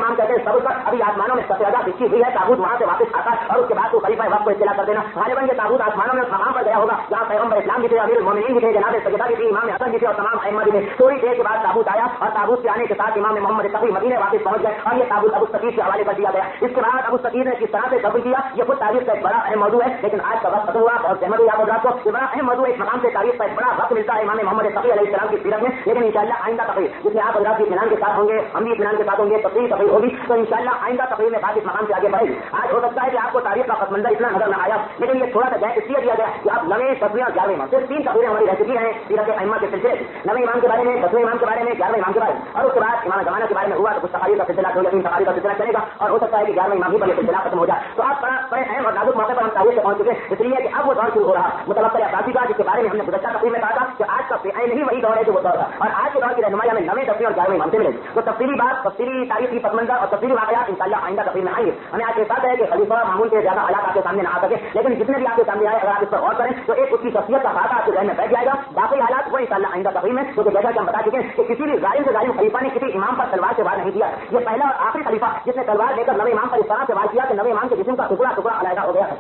امام کہتے ہیں صبر کر, ابھی آسمانوں میں سفیدہ بچھی ہوئی ہے, تابوت وہاں سے واپس آتا ہے, اور اس کے بعد تو خلیفہ وقت کو اطلاع کر دینا. غالباً یہ تابوت آسمانوں میں مقام پر گیا ہوگا جہاں پیغمبر اسلام بھی تھے, امیر المومنین بھی تھے, جناب سجدہ بھی تھی, امام حسن بھی تھے, اور تمام ائمہ بھی تھے. تھوڑی دیر کے بعد تابوت آیا, اور تابوت سے آنے کے ساتھ امام محمد تقی مدینے واپس پہنچ گئے, اور یہ تابوت ابو سقیف کے حوالے کر دیا گیا. اس کے بعد ابو سقیف نے کس طرح سے قبول کیا یہ خود تاریخ کا ایک بڑا اہم موضوع ہے. لیکن آج کا وقت ختم ہوا, اور سہمت ہوئی آپ حضرات کو یہ بڑا اہم موضوع ہے. اس مقام سے تاریخ کا ایک بڑا وقت ملتا ہے امام محمد تقی علیہ السلام کی سیرت میں. لیکن انشاءاللہ آئندہ تقریر جس میں آپ حضرات بھی اطمینان کے ساتھ ہوں گے, ہم بھی اطمینان کے ساتھ ہوں گے, تقریر ہوگی, تو انشاءاللہ آئندہ تقریر میں بات اس مقام سے آگے بڑھے گی. آج ہو سکتا ہے کہ آپ کو تاریخ کا پس منظر اتنا نظر نہ آیا, لیکن یہ تھوڑا سا گیپ اس لیے دیا گیا کہ آپ نویں 10ویں اور 11ویں امام, صرف 3 تقریریں ہماری رہ چکی ہیں سیرت ائمہ کے سلسلے. نویں امام کے بارے میں, 10ویں امام کے بارے میں, 11ویں امام کے بارے میں, اور اس کے بعد امام زمانہ کے بارے میں ہوا تو کچھ تقاریر کا سلسلہ, 2 تقاریر کا سلسلہ چلے گا, اور ہو سکتا ہے کہ 11ویں امام ہی پر یہ سلسلہ ختم ہو جائے. تو آپ بڑے اہم اور نازک موقع پر ہم تاریخ سے پہنچ چکے, اس لیے کہ اب وہ دور شروع ہو رہا متوقع عباسی کا, جس کے بارے میں ہم نے گزشتہ تقریر میں کہا تھا کہ آج کا عین ہی وہی دور ہے جو وہ دور تھا, اور آج کے دور کی رہنمائی ہمیں 9ویں 10ویں اور 11ویں امام سے ملے گی. تو تفصیلی بات, تفصیلی تاریخ کی پس منظر اور تفصیلی واقعات انشاءاللہ آئندہ تقریر میں آئیں گے. ہمیں آج کے ساتھ ہے کہ خلیفہ مامون کے زیادہ حالات آپ کے سامنے نہ آ سکے, لیکن جتنے بھی آپ کے سامنے آئے اگر آپ اس پر غور کریں تو ایک اس کی شخصیت کا خاصا آپ کے ذہن میں بیٹھ جائے گا. باقی حالات وہ انشاءاللہ آئندہ تقریر میں, کیونکہ جیسا کہ ہم بتا چکے ہیں کہ کسی بھی ظالم سے ظالم خلیفہ نے کسی امام پر تلوار سے وار نہیں دیا. یہ پہلا اور آخری خلیفہ جس نے تلوار لے کر 9ویں امام پر اس طرح سے وار کیا کہ 9ویں امام کے جسم کا ٹکڑا ٹکڑا علیحدہ ہو گیا.